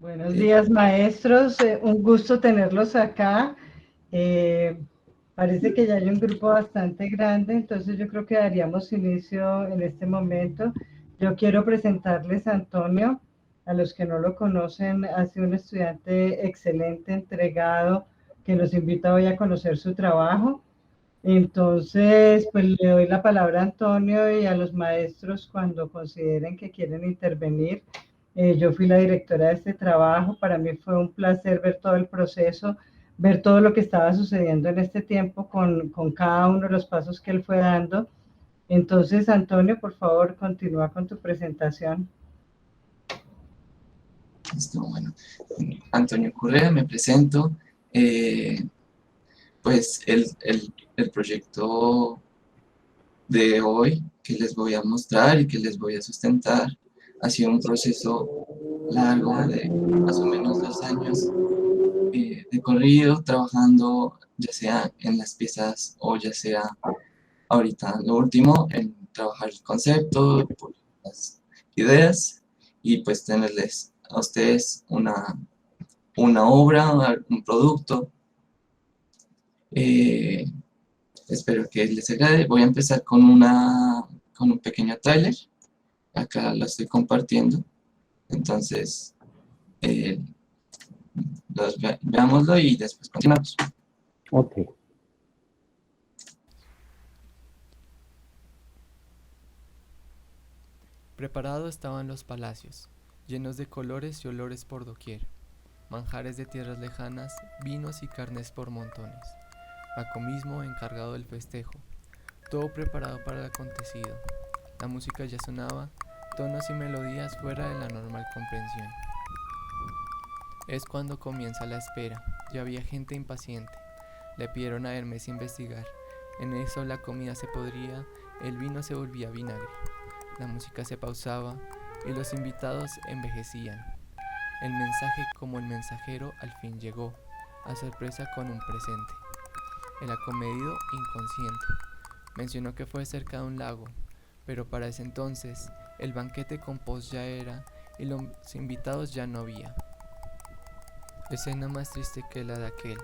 Buenos Eh, días, maestros. Un gusto tenerlos acá. Eh, Parece que ya hay un grupo bastante grande, entonces yo creo que daríamos inicio en este momento. Yo quiero presentarles a Antonio. A los que no lo conocen, ha sido un estudiante excelente, entregado, que los invita hoy a conocer su trabajo. Entonces, pues le doy la palabra a Antonio y a los maestros cuando consideren que quieren intervenir. Yo fui la directora de este trabajo. Para mí fue un placer ver todo el proceso, ver todo lo que estaba sucediendo en este tiempo con cada uno de los pasos que él fue dando. Entonces, Antonio, por favor, continúa con tu presentación. bueno, Antonio Correa, me presento. Eh, pues el proyecto de hoy que les voy a mostrar y que les voy a sustentar ha sido un proceso largo de más o menos 2 años de corrido, trabajando ya sea en las piezas o ya sea ahorita lo último, en trabajar el concepto, las ideas y pues tenerles a ustedes una obra, un producto. Eh, Espero que les agrade. Voy a empezar con un pequeño tráiler. Acá lo estoy compartiendo. Entonces, eh, veámoslo y después continuamos. Ok. Preparados estaban los palacios, llenos de colores y olores por doquier, manjares de tierras lejanas, vinos y carnes por montones. Paco mismo encargado del festejo, todo preparado para el acontecido. La música ya sonaba, tonos y melodías fuera de la normal comprensión. Es cuando comienza la espera. Ya había gente impaciente. Le pidieron a Hermes investigar. En eso la comida se podría, el vino se volvía vinagre. La música se pausaba y los invitados envejecían. El mensaje como el mensajero al fin llegó, a sorpresa con un presente. El acomedido inconsciente mencionó que fue cerca de un lago, pero para ese entonces el banquete con pos ya era y los invitados ya no había. Escena más triste que la de aquel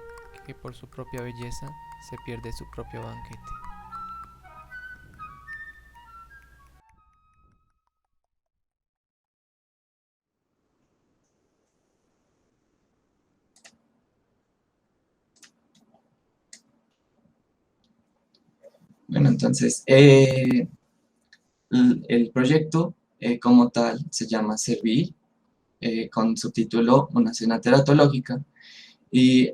que por su propia belleza se pierde su propio banquete. Bueno, entonces, el proyecto como tal se llama Servir, con subtítulo Una cena teratológica. Y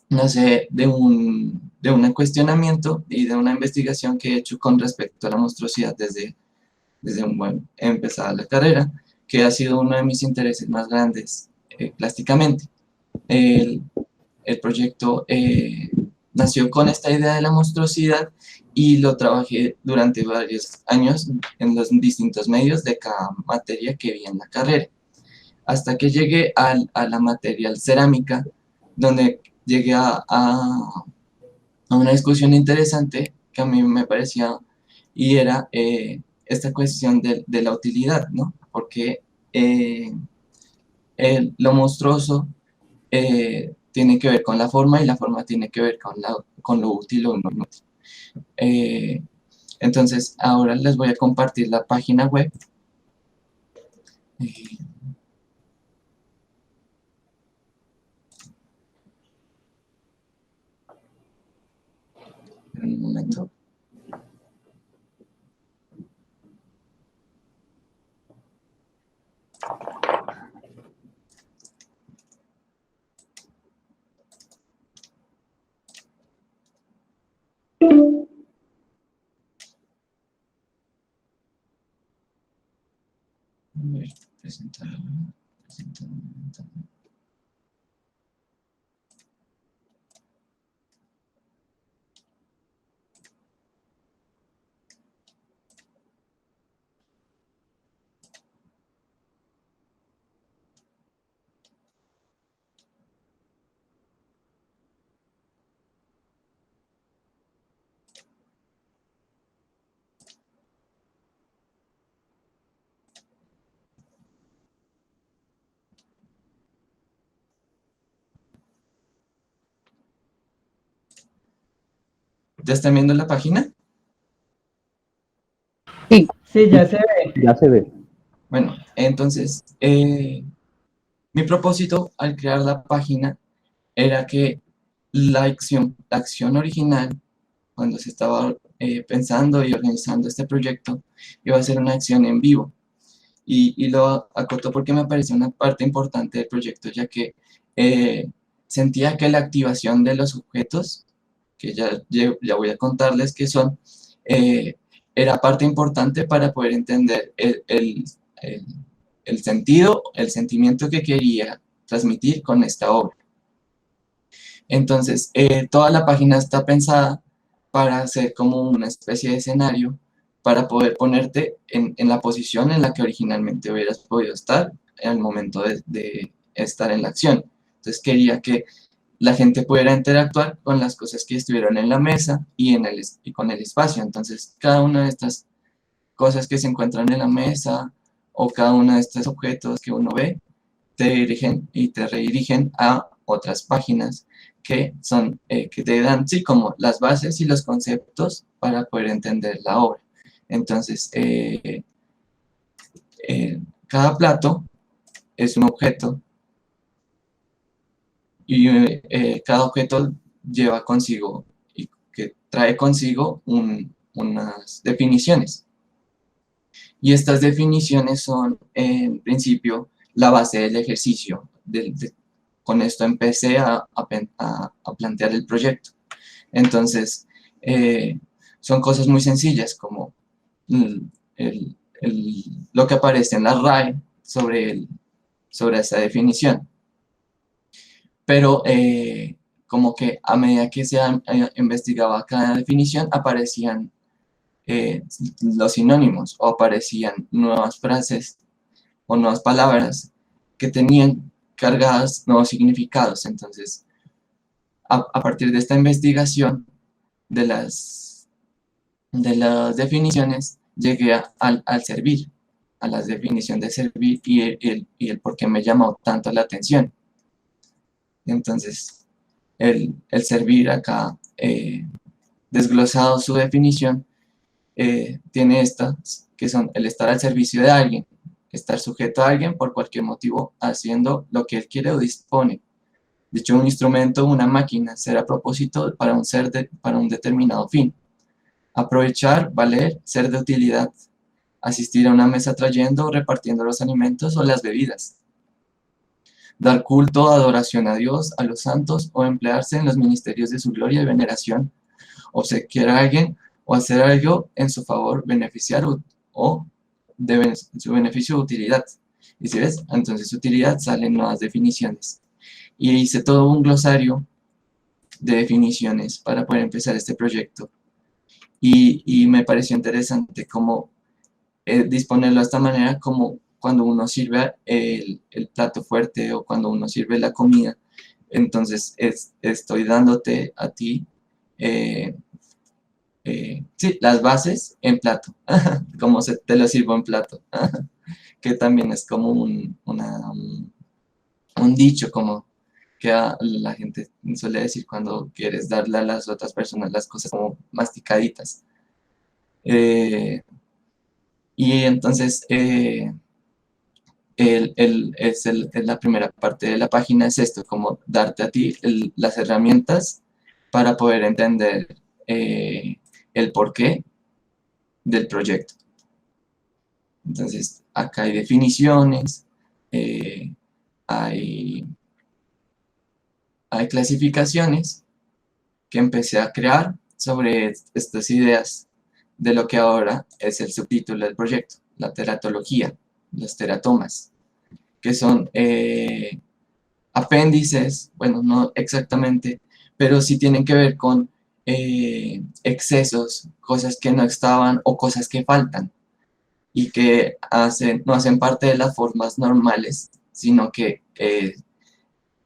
nace de un cuestionamiento y de una investigación que he hecho con respecto a la monstruosidad desde un buen empezada la carrera, que ha sido uno de mis intereses más grandes plásticamente. El, el proyecto nació con esta idea de la monstruosidad y lo trabajé durante varios años en los distintos medios de cada materia que vi en la carrera, hasta que llegué a la material cerámica, donde llegué a una discusión interesante que a mí me parecía, y era esta cuestión de la utilidad, ¿no? Porque eh, lo monstruoso tiene que ver con la forma y la forma tiene que ver con lo útil o no inútil. Eh, entonces, ahora les voy a compartir la página web. Eh, en un momento. A ver, presentar, presentar, presentar. ¿Ya están viendo la página? Sí, Sí, ya se ve. ya se ve. Bueno, entonces, mi propósito al crear la página era que la acción original, cuando se estaba pensando y organizando este proyecto, iba a ser una acción en vivo. Y lo acoto porque me pareció una parte importante del proyecto, ya que sentía que la activación de los objetos, que ya voy a contarles qué son, eh, era parte importante para poder entender el- el sentido, el sentimiento que quería transmitir con esta obra. Entonces, toda la página está pensada para hacer como una especie de escenario para poder ponerte en la posición en la que originalmente hubieras podido estar en el momento de estar en la acción. Entonces, quería que la gente pudiera interactuar con las cosas que estuvieron en la mesa y con el espacio. Entonces, cada una de estas cosas que se encuentran en la mesa o cada uno de estos objetos que uno ve, te dirigen y te redirigen a otras páginas que te dan, sí, como las bases y los conceptos para poder entender la obra. Entonces, cada plato es un objeto y cada objeto lleva consigo y que trae consigo unas definiciones. Y estas definiciones son, en principio, la base del ejercicio. Con esto empecé a plantear el proyecto. Entonces, son cosas muy sencillas como mm, lo que aparece en la RAE sobre esa definición. Pero como que a medida que investigaba cada definición, aparecían los sinónimos o aparecían nuevas frases o nuevas palabras que tenían cargadas nuevos significados. Entonces, a partir de esta investigación de las definiciones, llegué al servir, a la definición de servir y el por qué me llamó tanto la atención. Entonces, el servir acá, desglosado su definición, tiene estas, que son el estar al servicio de alguien, estar sujeto a alguien por cualquier motivo, haciendo lo que él quiere o dispone. De hecho, un instrumento o una máquina será a propósito para un determinado fin. Aprovechar, valer, ser de utilidad. Asistir a una mesa trayendo o repartiendo los alimentos o las bebidas. Dar culto, adoración a Dios, a los santos o emplearse en los ministerios de su gloria y veneración. Obsequiar a alguien o hacer algo en su favor, beneficiar o de su beneficio o utilidad. Y si ves, entonces utilidad salen nuevas definiciones. Y hice todo un glosario de definiciones para poder empezar este proyecto. Y me pareció interesante cómo disponerlo de esta manera, como cuando uno sirve el plato fuerte o cuando uno sirve la comida. Entonces estoy dándote a ti, sí, las bases en plato, como te lo sirvo en plato, que también es como un dicho, como que la gente suele decir cuando quieres darle a las otras personas las cosas como masticaditas. Y entonces, la primera parte de la página es esto, como darte a ti las herramientas para poder entender el porqué del proyecto. Entonces, acá hay definiciones, eh, hay, hay clasificaciones que empecé a crear sobre estas ideas de lo que ahora es el subtítulo del proyecto, la teratología, los teratomas, que son apéndices, bueno, no exactamente, pero sí tienen que ver con excesos, cosas que no estaban o cosas que faltan y que no hacen parte de las formas normales, sino que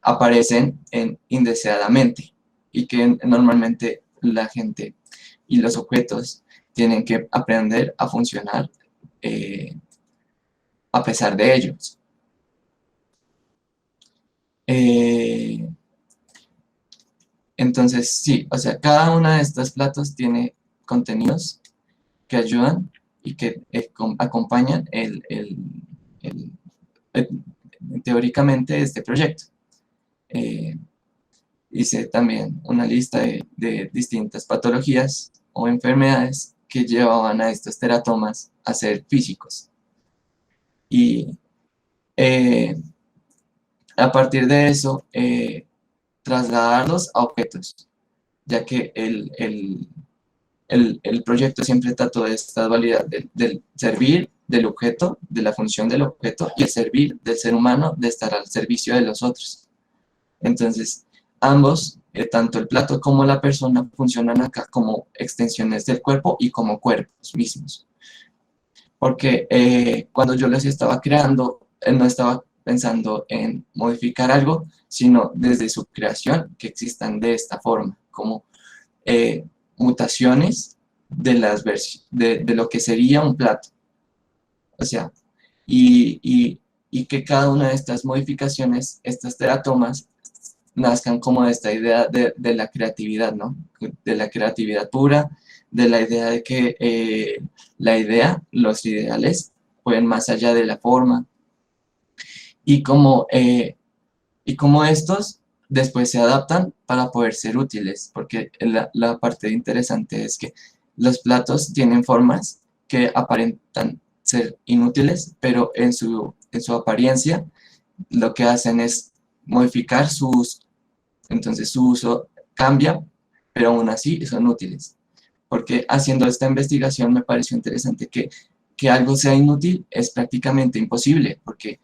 aparecen indeseadamente y que normalmente la gente y los objetos tienen que aprender a funcionar eh, a pesar de ellos. Entonces, sí, o sea, cada una de estos platos tiene contenidos que ayudan y que acompañan el- el- teóricamente este proyecto. Eh, Hice también una lista de distintas patologías o enfermedades que llevaban a estos teratomas a ser físicos. Y eh, a partir de eso, trasladarlos a objetos, ya que el proyecto siempre trató de esta dualidad del servir del objeto, de la función del objeto, y el servir del ser humano de estar al servicio de los otros. Entonces, ambos, tanto el plato como la persona, funcionan acá como extensiones del cuerpo y como cuerpos mismos. Porque cuando yo los estaba creando, no estaba pensando en modificar algo, sino desde su creación, que existan de esta forma, como eh, mutaciones de lo que sería un plato. O sea, y que cada una de estas modificaciones, estas teratomas, nazcan como de esta idea de la creatividad, ¿no? De la creatividad pura, de la idea de que la idea, los ideales, pueden más allá de la forma, y como, eh, y como estos después se adaptan para poder ser útiles, porque la parte interesante es que los platos tienen formas que aparentan ser inútiles, pero en su apariencia lo que hacen es modificar entonces su uso cambia, pero aún así son útiles. Porque haciendo esta investigación me pareció interesante que algo sea inútil es prácticamente imposible, porque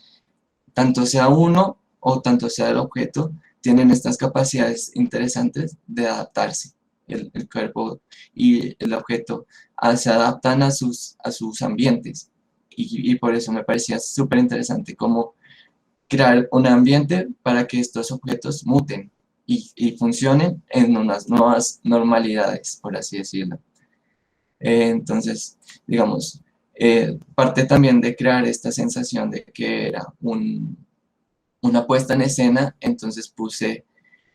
tanto sea uno o tanto sea el objeto, tienen estas capacidades interesantes de adaptarse. El cuerpo y el objeto se adaptan a sus ambientes. Y por eso me parecía súper interesante cómo crear un ambiente para que estos objetos muten y funcionen en unas nuevas normalidades, por así decirlo. Entonces, digamos, parte también de crear esta sensación de que era una puesta en escena, entonces puse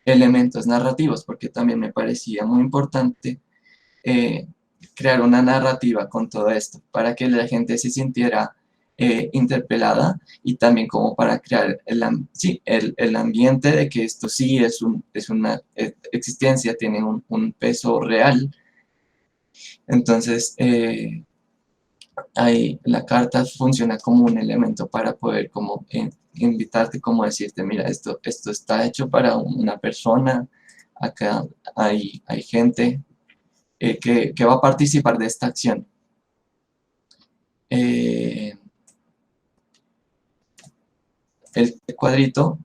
elementos narrativos, porque también me parecía muy importante eh, crear una narrativa con todo esto, para que la gente se sintiera interpelada y también como para crear sí, el ambiente de que esto sí es una existencia, tiene un peso real. Entonces, ahí la carta funciona como un elemento para poder como invitarte, como decirte, mira, esto está hecho para una persona, acá hay gente que va a participar de esta acción. Eh, el cuadrito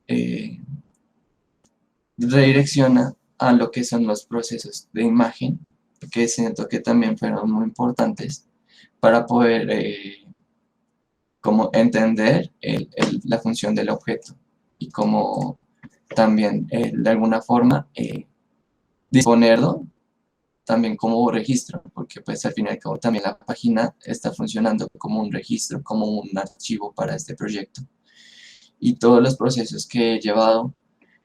eh, redirecciona a lo que son los procesos de imagen, que siento que también fueron muy importantes para poder como entender la función del objeto y como también de alguna forma disponerlo también como registro, porque pues al fin y al cabo también la página está funcionando como un registro, como un archivo para este proyecto. Y todos los procesos que he llevado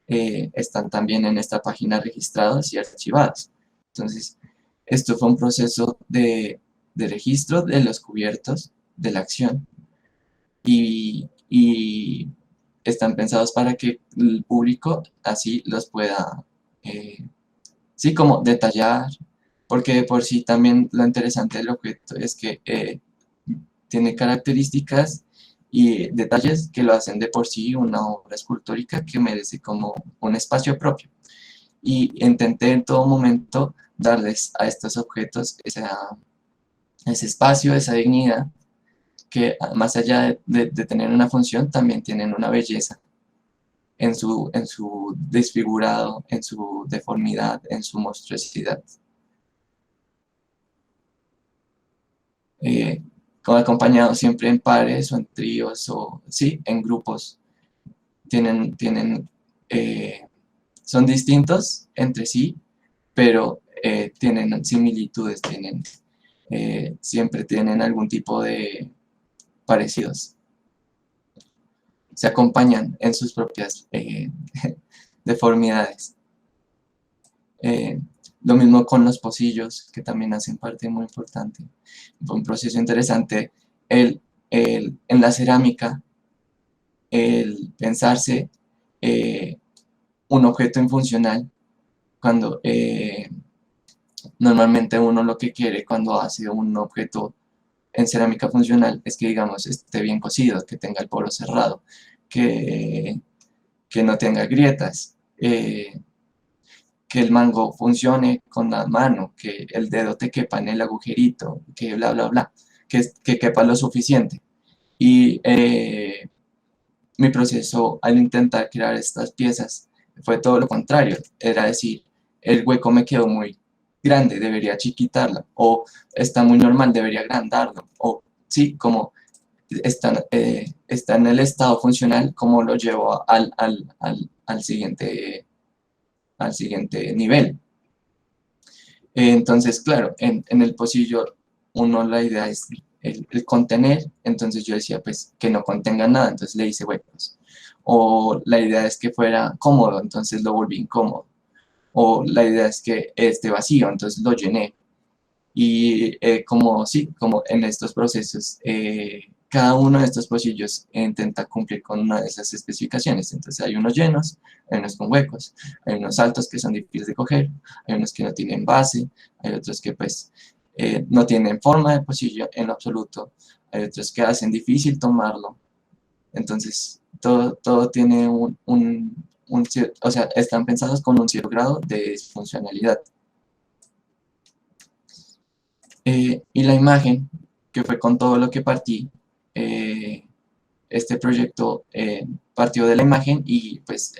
están también en esta página registrados y archivados. Entonces, esto fue un proceso de registro de los cubiertos de la acción y están pensados para que el público así los pueda, sí, como detallar, porque de por sí también lo interesante del objeto es que tiene características y detalles que lo hacen de por sí una obra escultórica que merece como un espacio propio. Y intenté en todo momento darles a estos objetos ese espacio, esa dignidad, que más allá de tener una función, también tienen una belleza en su desfigurado, en su deformidad, en su monstruosidad. Eh, como acompañado siempre en pares o en tríos o, sí, en grupos. Tienen son distintos entre sí, pero tienen similitudes, siempre tienen algún tipo de parecidos. Se acompañan en sus propias deformidades. Lo mismo con los pocillos, que también hacen parte muy importante. Fue un proceso interesante en la cerámica, el pensarse un objeto infuncional, cuando normalmente uno lo que quiere cuando hace un objeto en cerámica funcional es que, digamos, esté bien cocido, que tenga el poro cerrado, que, que no tenga grietas, que el mango funcione con la mano, que el dedo te quepa en el agujerito, que bla, bla, bla, que quepa lo suficiente. Y mi proceso al intentar crear estas piezas fue todo lo contrario, era decir, el hueco me quedó muy grande, debería chiquitarlo, o está muy normal, debería agrandarlo, o sí, como está en el estado funcional, como lo llevo al siguiente nivel. Entonces, claro, en el pocillo uno la idea es el contener, entonces yo decía pues que no contenga nada, entonces le hice huecos. O la idea es que fuera cómodo, entonces lo volví incómodo. O la idea es que esté vacío, entonces lo llené. Y como sí, como en estos procesos, cada uno de estos pocillos intenta cumplir con una de esas especificaciones. Entonces hay unos llenos, hay unos con huecos, hay unos altos que son difíciles de coger, hay unos que no tienen base, hay otros que pues no tienen forma de pocillo en lo absoluto, hay otros que hacen difícil tomarlo. Entonces todo tiene o sea, están pensados con un cierto grado de funcionalidad. Y la imagen, que fue con todo lo que partí, este proyecto partió de la imagen y pues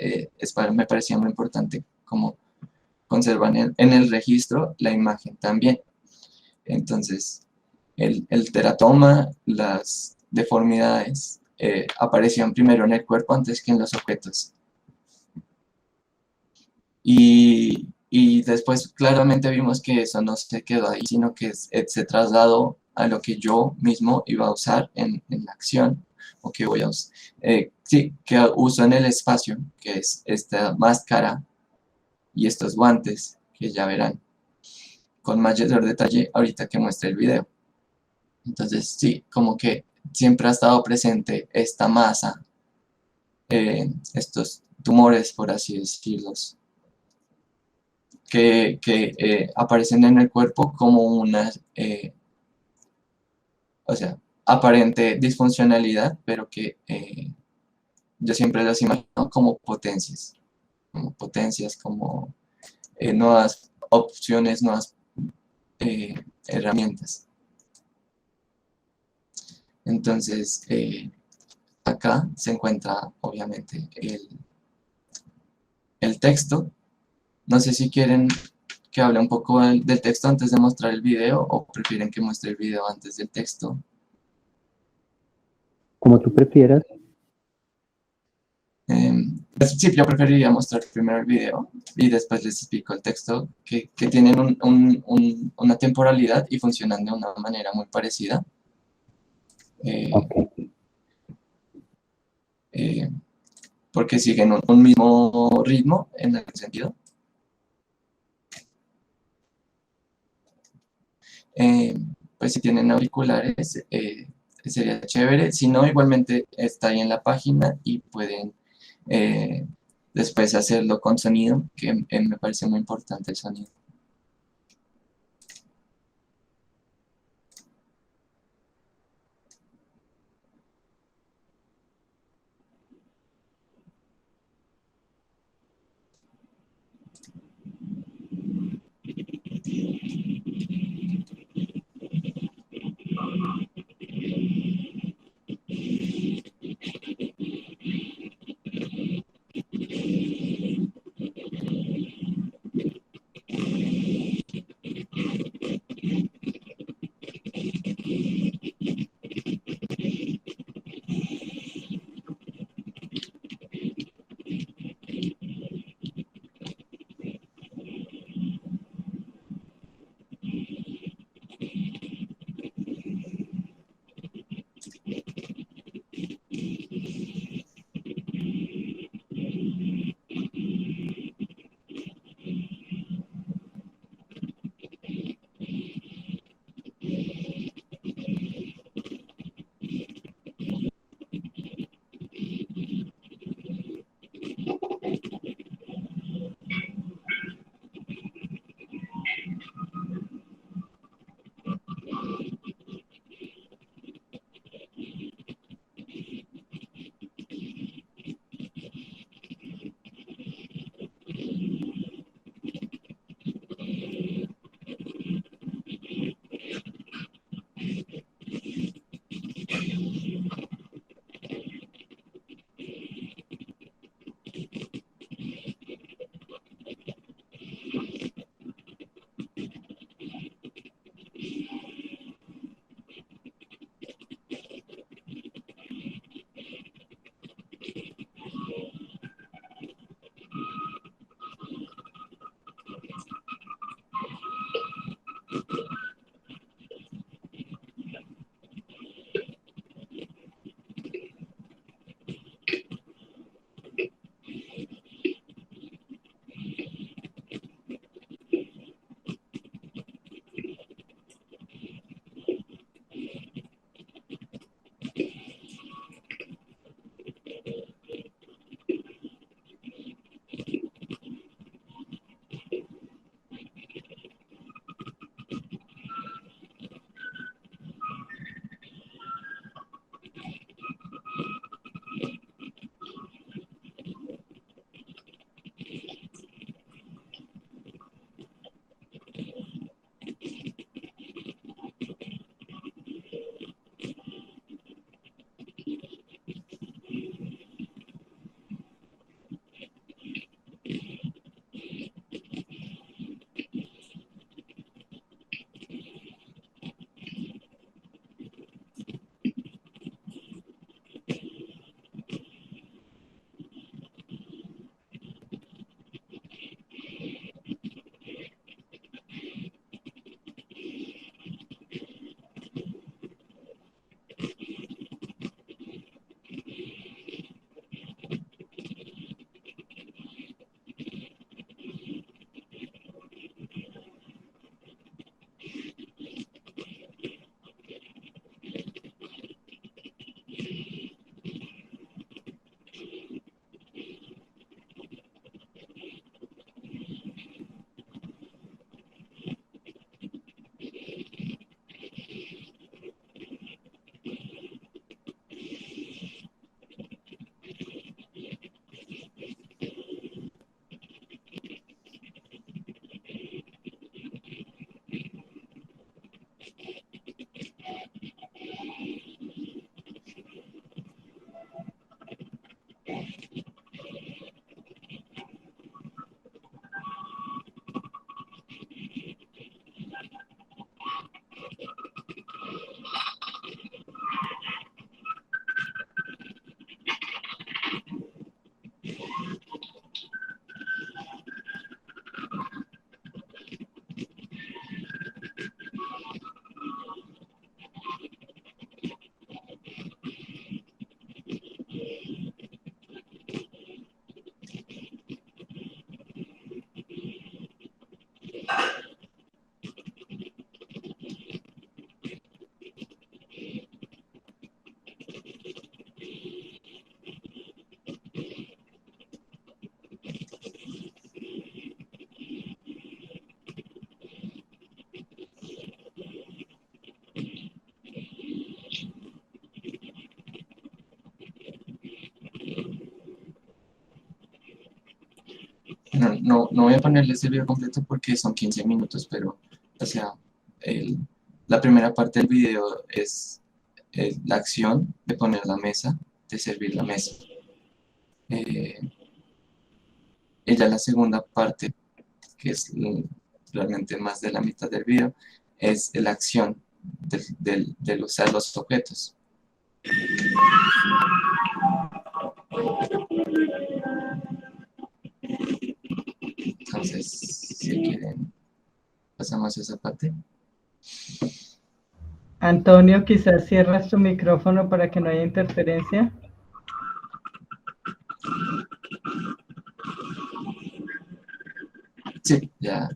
me parecía muy importante como conservar en el registro la imagen también. Entonces, el teratoma, las deformidades, aparecían primero en el cuerpo antes que en los objetos. Y después claramente vimos que eso no se quedó ahí, sino que se trasladó a lo que yo mismo iba a usar en la acción, o que voy a usar, sí, que uso en el espacio, que es esta máscara y estos guantes, que ya verán con mayor detalle ahorita que muestre el video. Entonces sí, como que siempre ha estado presente esta masa, estos tumores, por así decirlos, que aparecen en el cuerpo como una, o sea, aparente disfuncionalidad, pero que yo siempre las imagino como potencias, como nuevas opciones, nuevas herramientas. Entonces, acá se encuentra obviamente el texto. No sé si quieren que hable un poco del texto antes de mostrar el video o prefieren que muestre el video antes del texto. Como tú prefieras. Pues sí, yo preferiría mostrar primero el video y después les explico el texto, que tienen una temporalidad y funcionan de una manera muy parecida. Ok. Porque siguen un mismo ritmo en el sentido. Pues si tienen auriculares, sería chévere. Si no, igualmente está ahí en la página y pueden después hacerlo con sonido, que me parece muy importante el sonido. no voy a ponerles el video completo porque son 15 minutos, pero, o sea, el- la primera parte del video es la acción de poner la mesa, de servir la mesa. Eh, y ya la segunda parte, que es realmente más de la mitad del video, es la acción del usar los objetos. Entonces, si quieren, pasamos a esa parte. Antonio, quizás cierras tu micrófono para que no haya interferencia. Sí, ya.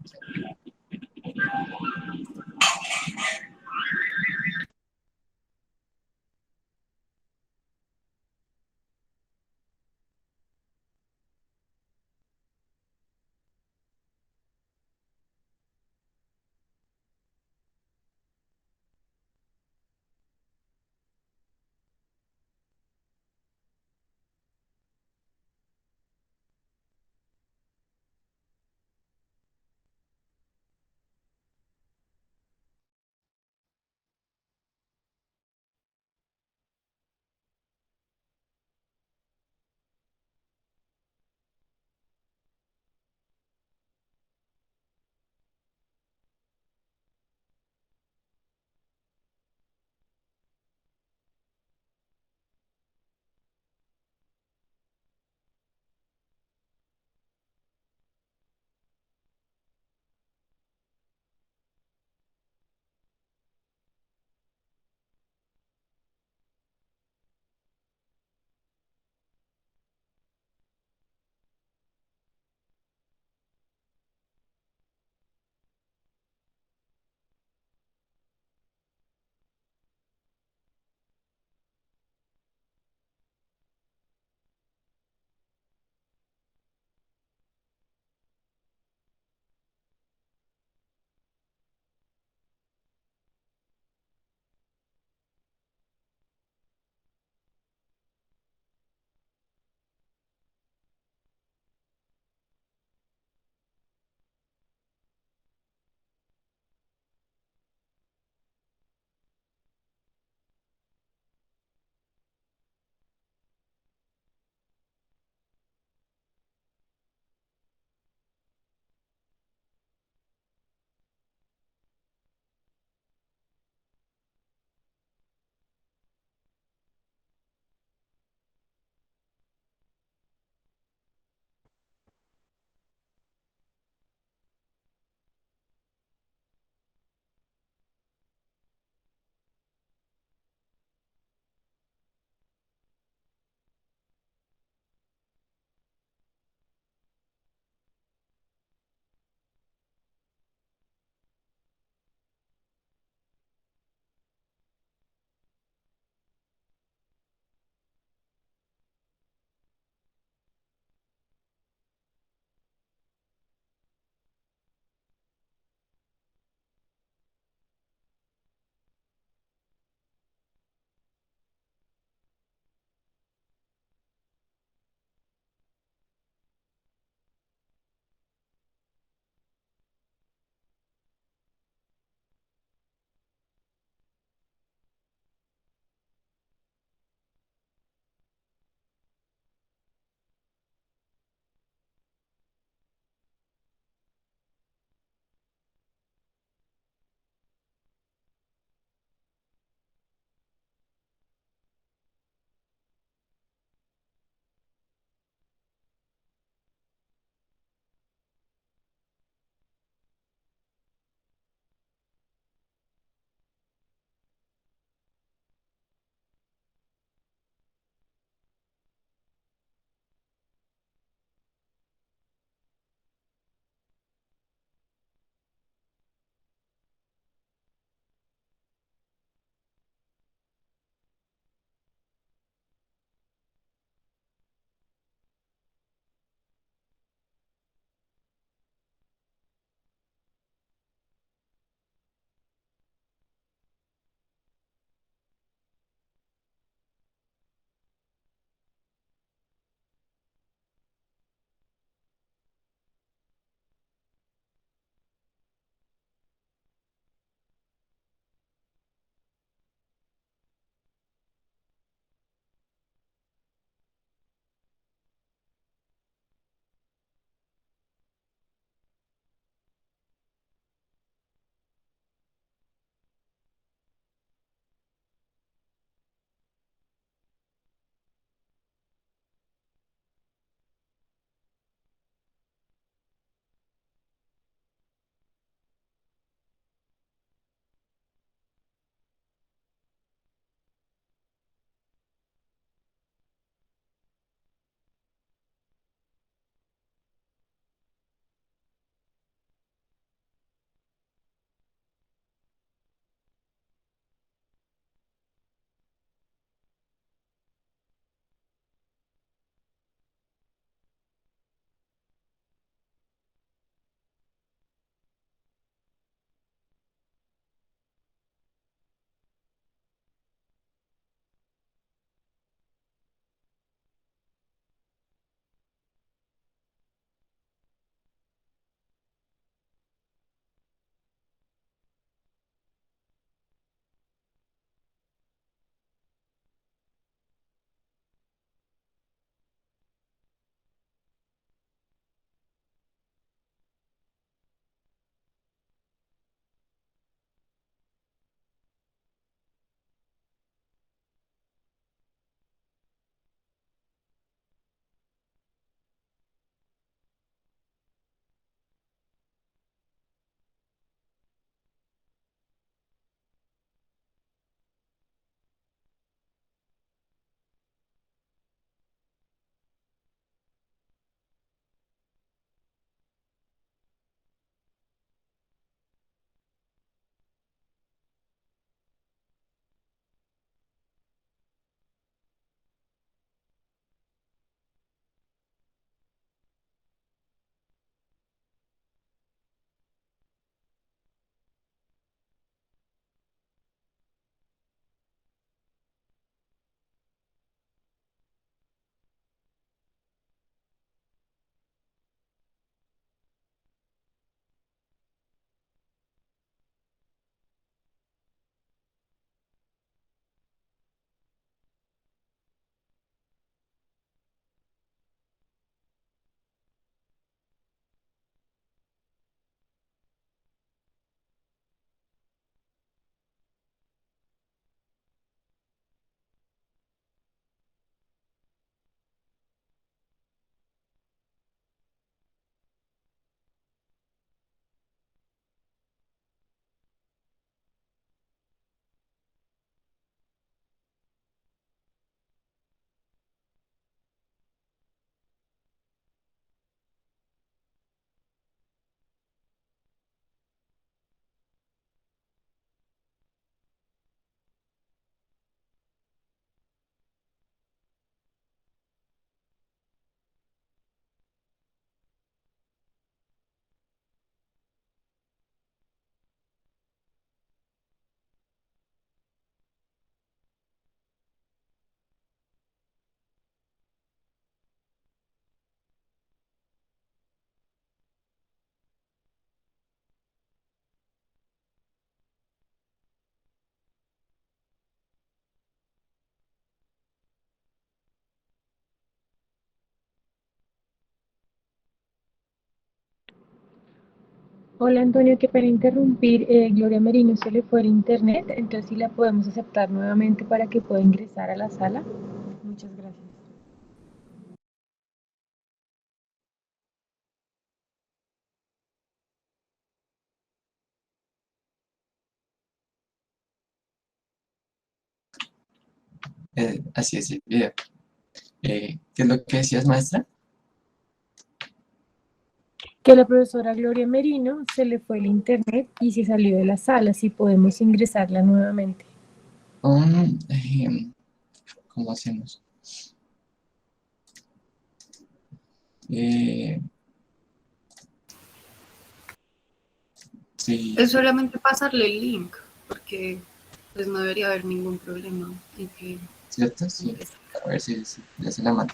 Hola Antonio, qué pena interrumpir. Gloria Merino se le fue el internet, entonces si la podemos aceptar nuevamente para que pueda ingresar a la sala. Muchas gracias. Así es el video. ¿Qué es lo que decías, maestra? Que la profesora Gloria Merino se le fue el internet y se salió de la sala, si podemos ingresarla nuevamente. ¿Cómo hacemos? Sí, Es solamente pasarle el link, porque pues no debería haber ningún problema en que ¿cierto? Sí. A ver si ya se la mando.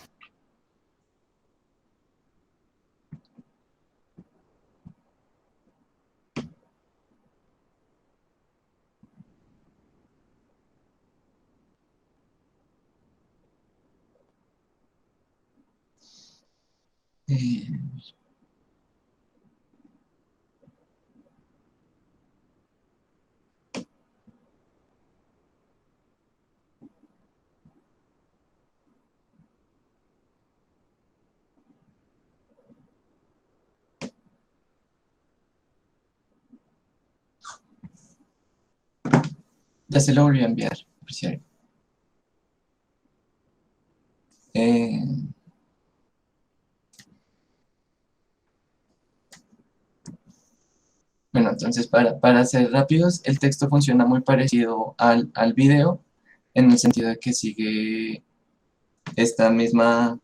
Eh, Ya se lo volví a enviar, por cierto. Bueno, entonces para ser rápidos, el texto funciona muy parecido al video, en el sentido de que sigue esta misma...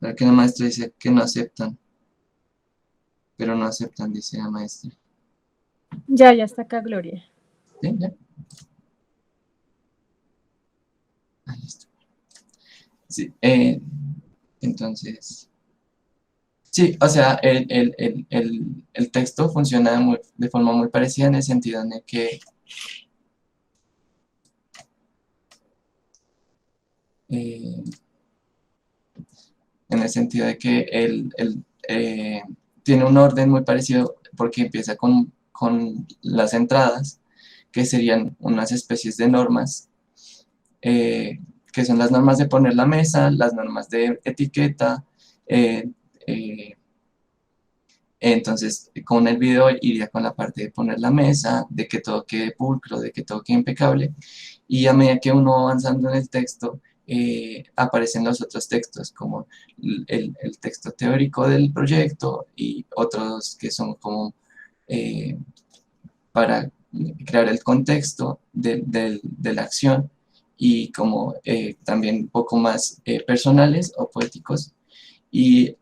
Creo que la maestra dice que no aceptan, pero no aceptan, dice la maestra. Ya está acá Gloria. ¿Sí? ¿Ya? Ahí está. Sí, entonces... Sí, o sea, el texto funciona de forma muy parecida en el sentido en el que eh, tiene un orden muy parecido porque empieza con las entradas, que serían unas especies de normas, que son las normas de poner la mesa, las normas de etiqueta. eh, eh, entonces, con el video iría con la parte de poner la mesa, de que todo quede pulcro, de que todo quede impecable, y a medida que uno va avanzando en el texto, aparecen los otros textos, como el texto teórico del proyecto y otros que son como eh, para crear el contexto de la acción y como también un poco más personales o poéticos. Y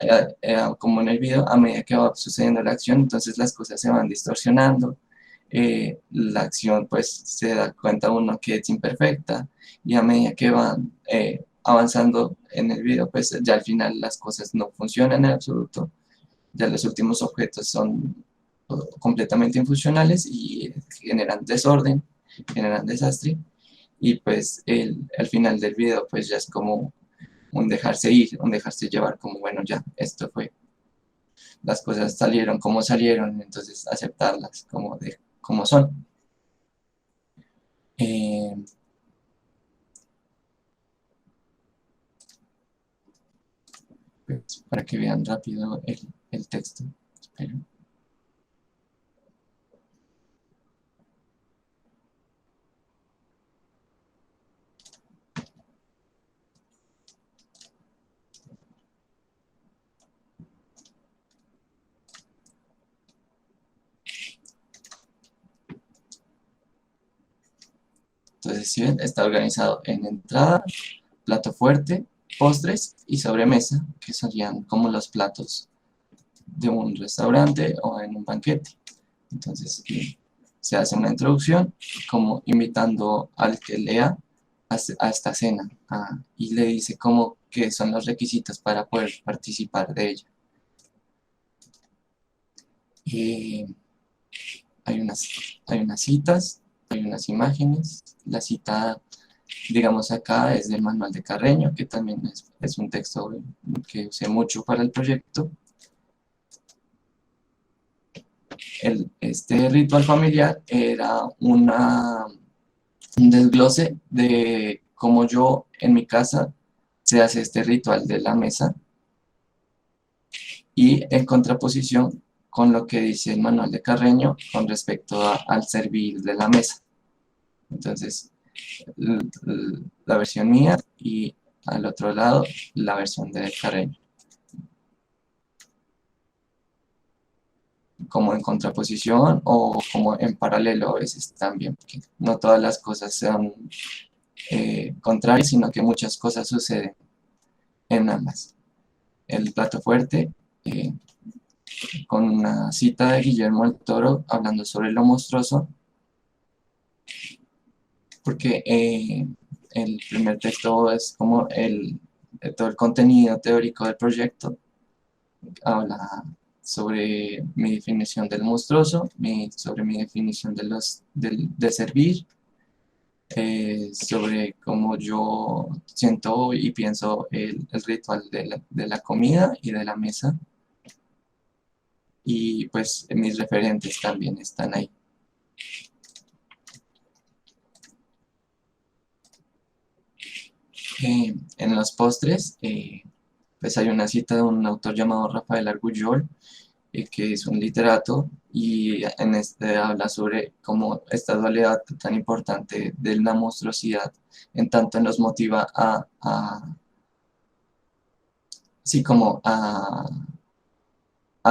como en el video, a medida que va sucediendo la acción, entonces las cosas se van distorsionando, la acción pues se da cuenta uno que es imperfecta, y a medida que van avanzando en el video, pues ya al final las cosas no funcionan en absoluto, ya los últimos objetos son completamente infuncionales y generan desorden, generan desastre, y pues al final del video pues ya es como un dejarse ir, un dejarse llevar, como bueno, ya, esto fue, las cosas salieron como salieron, entonces aceptarlas como son. Eh, pues, para que vean rápido el texto. Espero. Entonces, si ven, está organizado en entrada, plato fuerte, postres y sobremesa, que serían como los platos de un restaurante o en un banquete. Entonces, se hace una introducción como invitando al que lea a esta cena, y le dice como que son los requisitos para poder participar de ella. Eh, hay unas citas, hay unas imágenes. La cita, digamos acá, es del manual de Carreño, que también es un texto que usé mucho para el proyecto. este ritual familiar era un desglose de cómo yo en mi casa se hace este ritual de la mesa y en contraposición con lo que dice el manual de Carreño con respecto al servir de la mesa. Entonces, la versión mía y al otro lado la versión de Carreño. Como en contraposición o como en paralelo a veces también, porque no todas las cosas son contrarias, sino que muchas cosas suceden en ambas. El plato fuerte, con una cita de Guillermo del Toro hablando sobre lo monstruoso, porque el primer texto es como todo el contenido teórico del proyecto, habla sobre mi definición del monstruoso, sobre mi definición de servir, sobre cómo yo siento y pienso el ritual de la comida y de la mesa. Y pues mis referentes también están ahí. En los postres, pues hay una cita de un autor llamado Rafael Argullol, que es un literato, y en este habla sobre cómo esta dualidad tan importante de la monstruosidad, en tanto nos motiva sí, como a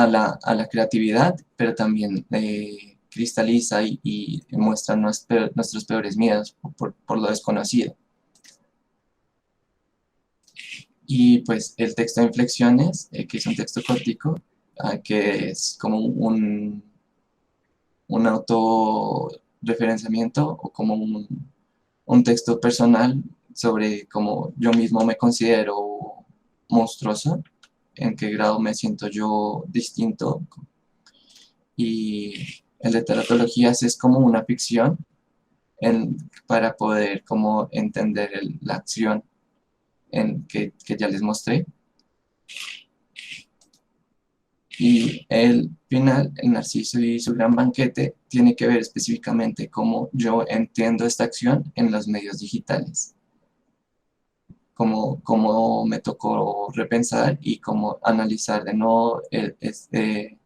la creatividad, pero también cristaliza y muestra nuestros peores miedos por lo desconocido. Y pues el texto de inflexiones, que es un texto cortico, que es como un autorreferenciamiento o como un texto personal sobre cómo yo mismo me considero monstruoso, en qué grado me siento yo distinto. Y el de teratologías es como una ficción para poder como entender la acción que ya les mostré. Y el final, el Narciso y su gran banquete, tiene que ver específicamente cómo yo entiendo esta acción en los medios digitales. Cómo me tocó repensar y cómo analizar de nuevo este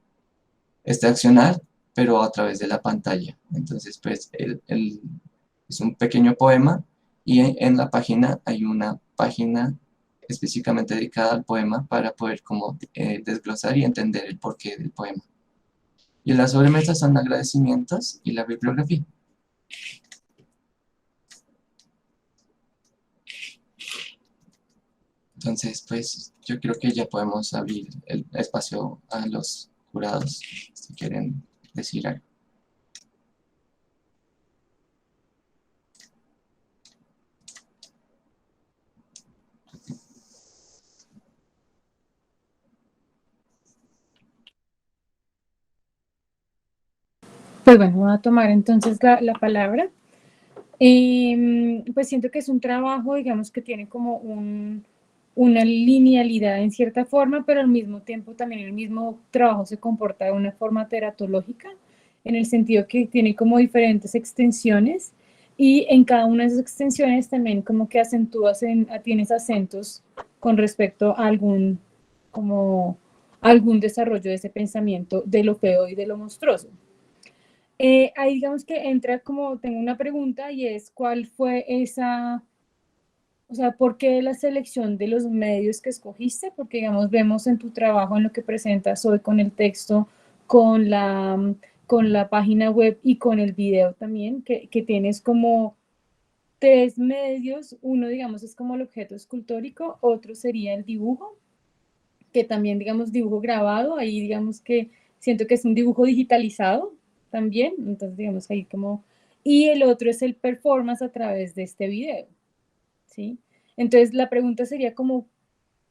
accionar, pero a través de la pantalla. Entonces, pues, es un pequeño poema y en la página hay una página específicamente dedicada al poema para poder como desglosar y entender el porqué del poema. Y las sobremesas son agradecimientos y la bibliografía. Entonces, pues, yo creo que ya podemos abrir el espacio a los jurados, si quieren decir algo. Pues bueno, voy a tomar entonces la palabra. Pues siento que es un trabajo, digamos, que tiene como una linealidad en cierta forma, pero al mismo tiempo también el mismo trabajo se comporta de una forma teratológica, en el sentido que tiene como diferentes extensiones y en cada una de esas extensiones también como que tienes acentos con respecto a algún desarrollo de ese pensamiento de lo feo y de lo monstruoso. Ahí digamos que entra como, tengo una pregunta y es, ¿cuál fue o sea, por qué la selección de los medios que escogiste? Porque digamos, vemos en tu trabajo, en lo que presentas hoy con el texto, con la página web y con el video también, que tienes como 3 medios. Uno, digamos, es como el objeto escultórico, otro sería el dibujo, que también, digamos, dibujo grabado, ahí digamos que siento que es un dibujo digitalizado también, entonces digamos ahí como, y el otro es el performance a través de este video, ¿sí? Entonces la pregunta sería como,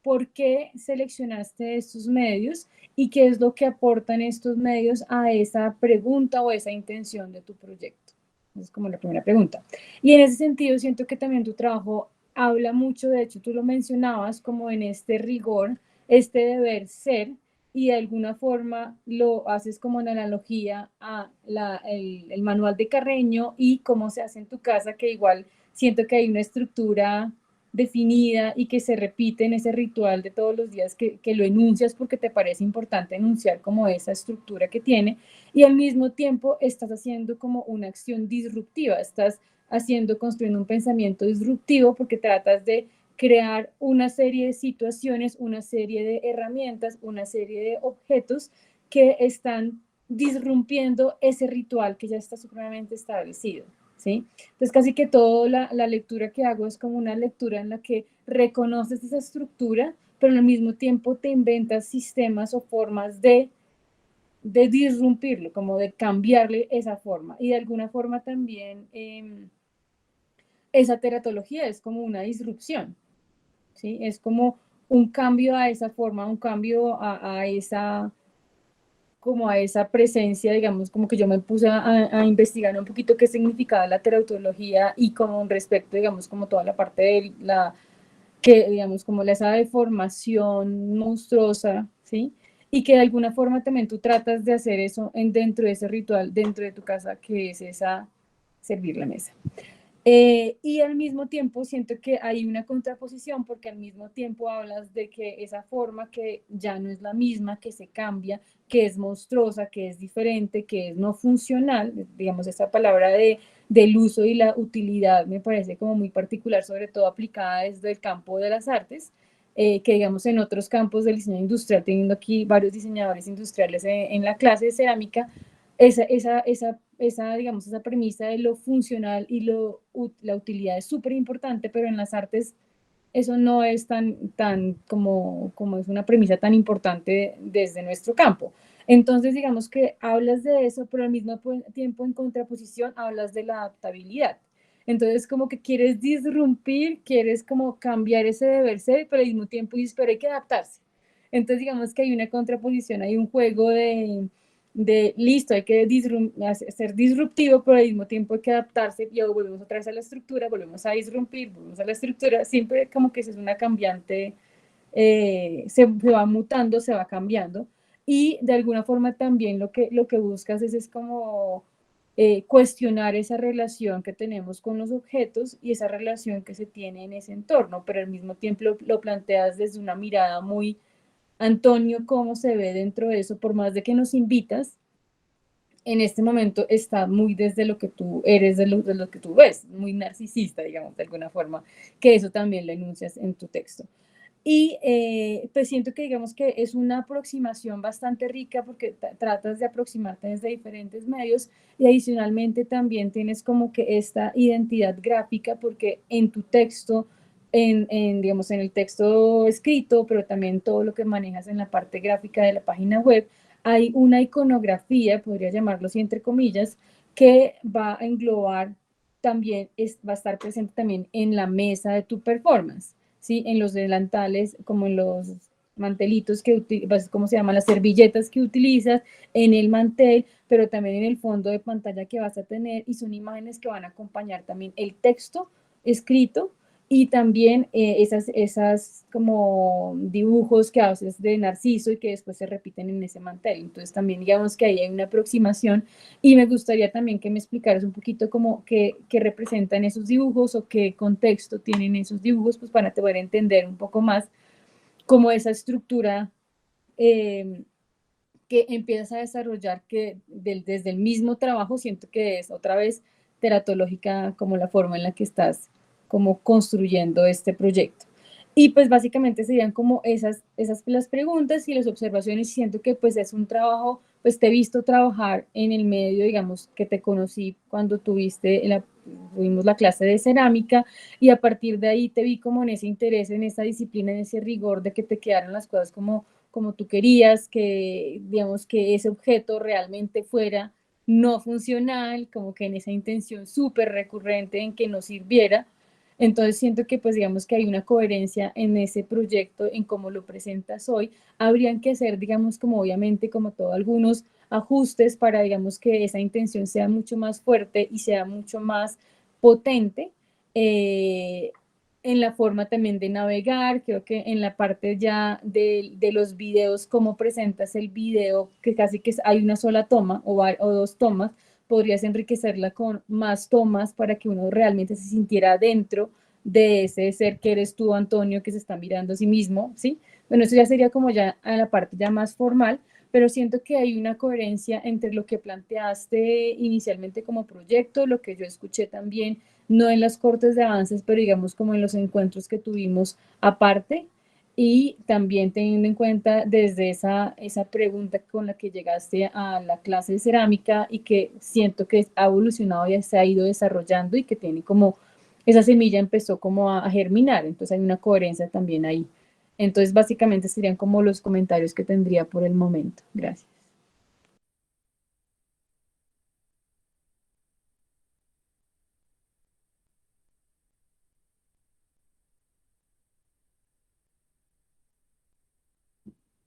¿por qué seleccionaste estos medios y qué es lo que aportan estos medios a esa pregunta o esa intención de tu proyecto? Es como la primera pregunta. Y en ese sentido siento que también tu trabajo habla mucho, de hecho tú lo mencionabas como en este rigor, este deber ser, y de alguna forma lo haces como en analogía a el manual de Carreño y cómo se hace en tu casa, que igual siento que hay una estructura definida y que se repite en ese ritual de todos los días que lo enuncias porque te parece importante enunciar como esa estructura que tiene, y al mismo tiempo estás haciendo como una acción disruptiva, estás construyendo un pensamiento disruptivo porque tratas de crear una serie de situaciones, una serie de herramientas, una serie de objetos que están disrumpiendo ese ritual que ya está supremamente establecido. ¿Sí? Entonces casi que toda la lectura que hago es como una lectura en la que reconoces esa estructura, pero al mismo tiempo te inventas sistemas o formas de disrumpirlo, como de cambiarle esa forma. Y de alguna forma también esa teratología es como una disrupción, ¿sí? Es como un cambio a esa forma, un cambio a esa como a esa presencia, digamos, como que yo me puse a investigar un poquito qué significaba la teratología y como respecto, digamos, como toda la parte de la, que digamos, como esa deformación monstruosa, ¿sí? Y que de alguna forma también tú tratas de hacer eso dentro de ese ritual, dentro de tu casa, que es esa, servir la mesa. Y al mismo tiempo siento que hay una contraposición porque al mismo tiempo hablas de que esa forma que ya no es la misma, que se cambia, que es monstruosa, que es diferente, que es no funcional, digamos, esa palabra del uso y la utilidad me parece como muy particular, sobre todo aplicada desde el campo de las artes, que digamos en otros campos del diseño industrial, teniendo aquí varios diseñadores industriales en la clase de cerámica, digamos, esa premisa de lo funcional y la utilidad es súper importante, pero en las artes eso no es tan como es una premisa tan importante desde nuestro campo. Entonces, digamos que hablas de eso, pero al mismo tiempo en contraposición hablas de la adaptabilidad. Entonces, como que quieres disrumpir, quieres como cambiar ese deber ser, pero al mismo tiempo dices, pero hay que adaptarse. Entonces, digamos que hay una contraposición, hay un juego de listo, hay que ser disruptivo, pero al mismo tiempo hay que adaptarse y volvemos otra vez a la estructura, volvemos a disrumpir, volvemos a la estructura, siempre como que es una cambiante, se va mutando, se va cambiando, y de alguna forma también lo que buscas es como cuestionar esa relación que tenemos con los objetos y esa relación que se tiene en ese entorno, pero al mismo tiempo lo planteas desde una mirada muy Antonio, cómo se ve dentro de eso, por más de que nos invitas, en este momento está muy desde lo que tú eres, de lo que tú ves, muy narcisista, digamos, de alguna forma, que eso también lo enuncias en tu texto. Y pues siento que digamos que es una aproximación bastante rica porque tratas de aproximarte desde diferentes medios y adicionalmente también tienes como que esta identidad gráfica porque en tu texto, digamos, en el texto escrito, pero también todo lo que manejas en la parte gráfica de la página web, hay una iconografía, podría llamarlo así entre comillas, que va a englobar también, va a estar presente también en la mesa de tu performance. ¿Sí? En los delantales, como en los mantelitos ¿cómo se llaman? Las servilletas que utilizas, en el mantel, pero también en el fondo de pantalla que vas a tener, y son imágenes que van a acompañar también el texto escrito y también esas como dibujos que haces de Narciso y que después se repiten en ese mantel. Entonces también digamos que ahí hay una aproximación y me gustaría también que me explicaras un poquito cómo qué representan esos dibujos o qué contexto tienen esos dibujos, pues para poder entender un poco más cómo esa estructura que empiezas a desarrollar que desde el mismo trabajo siento que es otra vez teratológica como la forma en la que estás como construyendo este proyecto. Y pues básicamente serían como esas las preguntas y las observaciones. Siento que pues es un trabajo, pues te he visto trabajar en el medio, digamos, que te conocí cuando tuvimos la clase de cerámica y a partir de ahí te vi como en ese interés, en esa disciplina, en ese rigor de que te quedaran las cosas como tú querías, que digamos que ese objeto realmente fuera no funcional, como que en esa intención súper recurrente en que no sirviera. Entonces siento que pues digamos que hay una coherencia en ese proyecto, en cómo lo presentas hoy. Habrían que hacer, digamos, como obviamente, como todo, algunos ajustes para, digamos, que esa intención sea mucho más fuerte y sea mucho más potente. en la forma también de navegar, creo que en la parte ya de los videos, cómo presentas el video, que casi que hay una sola toma o dos tomas, podrías enriquecerla con más tomas para que uno realmente se sintiera dentro de ese ser que eres tú, Antonio, que se está mirando a sí mismo, ¿sí? Bueno, eso ya sería como ya a la parte ya más formal, pero siento que hay una coherencia entre lo que planteaste inicialmente como proyecto, lo que yo escuché también, no en las cortes de avances, pero digamos como en los encuentros que tuvimos aparte, y también teniendo en cuenta desde esa pregunta con la que llegaste a la clase de cerámica y que siento que ha evolucionado y se ha ido desarrollando y que tiene como, esa semilla empezó como a germinar, entonces hay una coherencia también ahí. Entonces, básicamente serían como los comentarios que tendría por el momento. Gracias.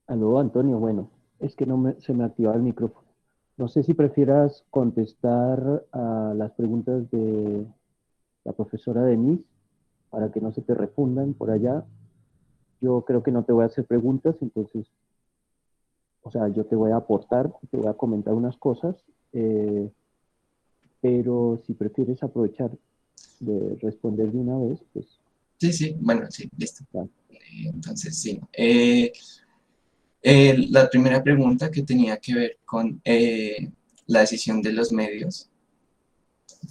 Aló, Antonio, bueno, es que se me activaba el micrófono. No sé si prefieras contestar a las preguntas de la profesora Denise para que no se te refundan por allá. Yo creo que no te voy a hacer preguntas, entonces, o sea, yo te voy a aportar, te voy a comentar unas cosas, eh, pero si prefieres aprovechar de responder de una vez, pues Sí, sí, bueno, sí, listo. ya. Entonces, sí. La primera pregunta que tenía que ver con la decisión de los medios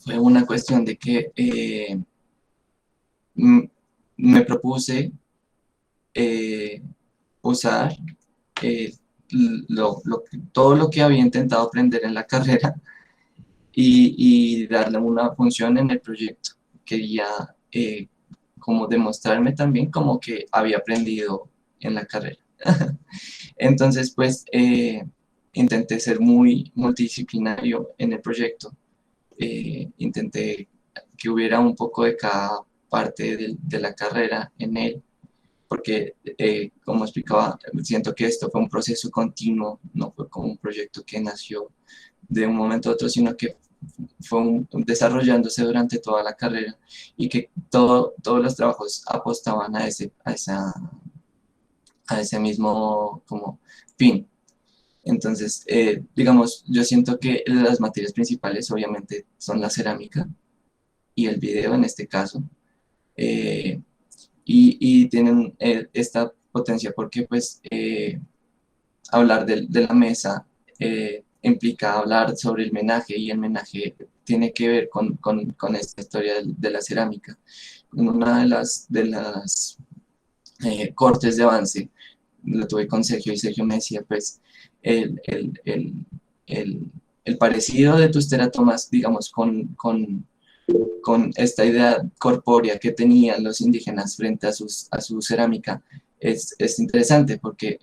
fue una cuestión de que me propuse eh, usar eh, todo lo que había intentado aprender en la carrera y darle una función en el proyecto. Quería como demostrarme también como que había aprendido en la carrera. Entonces, pues, intenté ser muy multidisciplinario en el proyecto. Intenté que hubiera un poco de cada parte de la carrera en él, porque, como explicaba, siento que esto fue un proceso continuo, no fue como un proyecto que nació de un momento a otro, sino que fue desarrollándose durante toda la carrera y que todos los trabajos apostaban a ese mismo como fin. Entonces, digamos, yo siento que las materias principales obviamente son la cerámica y el video en este caso, eh, y tienen esta potencia porque pues hablar de la mesa implica hablar sobre el menaje y el menaje tiene que ver con esta historia de la cerámica. Una de las cortes de avance lo tuve con Sergio y Sergio me decía pues el, el, el, el, el parecido de tus teratomas, digamos, con esta idea corpórea que tenían los indígenas frente a su cerámica es interesante porque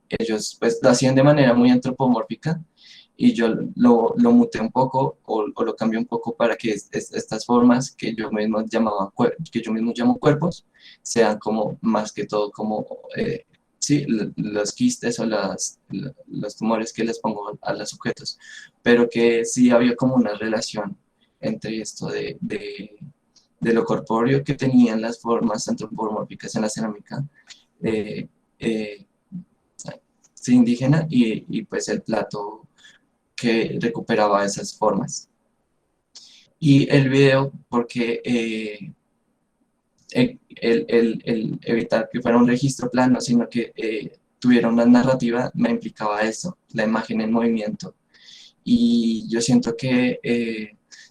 ellos pues lo hacían de manera muy antropomórfica y yo lo muté un poco o lo cambié un poco para que estas formas que yo mismo llamo cuerpos sean como más que todo como sí, los quistes o los tumores que les pongo a los sujetos, pero que sí había como una relación entre esto de lo corpóreo que tenían las formas antropomórficas en la cerámica eh, eh, sí, indígena y pues el plato que recuperaba esas formas. Y el video, porque el evitar que fuera un registro plano, sino que tuviera una narrativa, me implicaba eso, la imagen en movimiento. Y yo siento que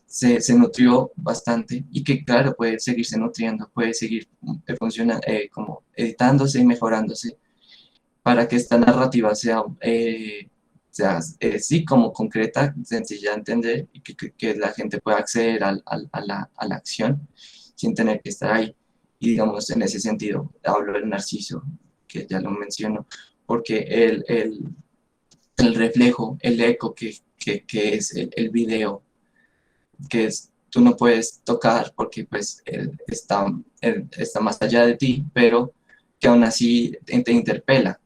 se nutrió bastante y que claro, puede seguirse nutriendo, puede seguir funcionando, como editándose y mejorándose para que esta narrativa sea sí, como concreta, sencilla de entender y que la gente pueda acceder a la acción sin tener que estar ahí. Y digamos, en ese sentido, hablo del Narciso, que ya lo menciono, porque el reflejo, el eco que es el video, que es, tú no puedes tocar porque pues él está más allá de ti, pero que aún así te interpela.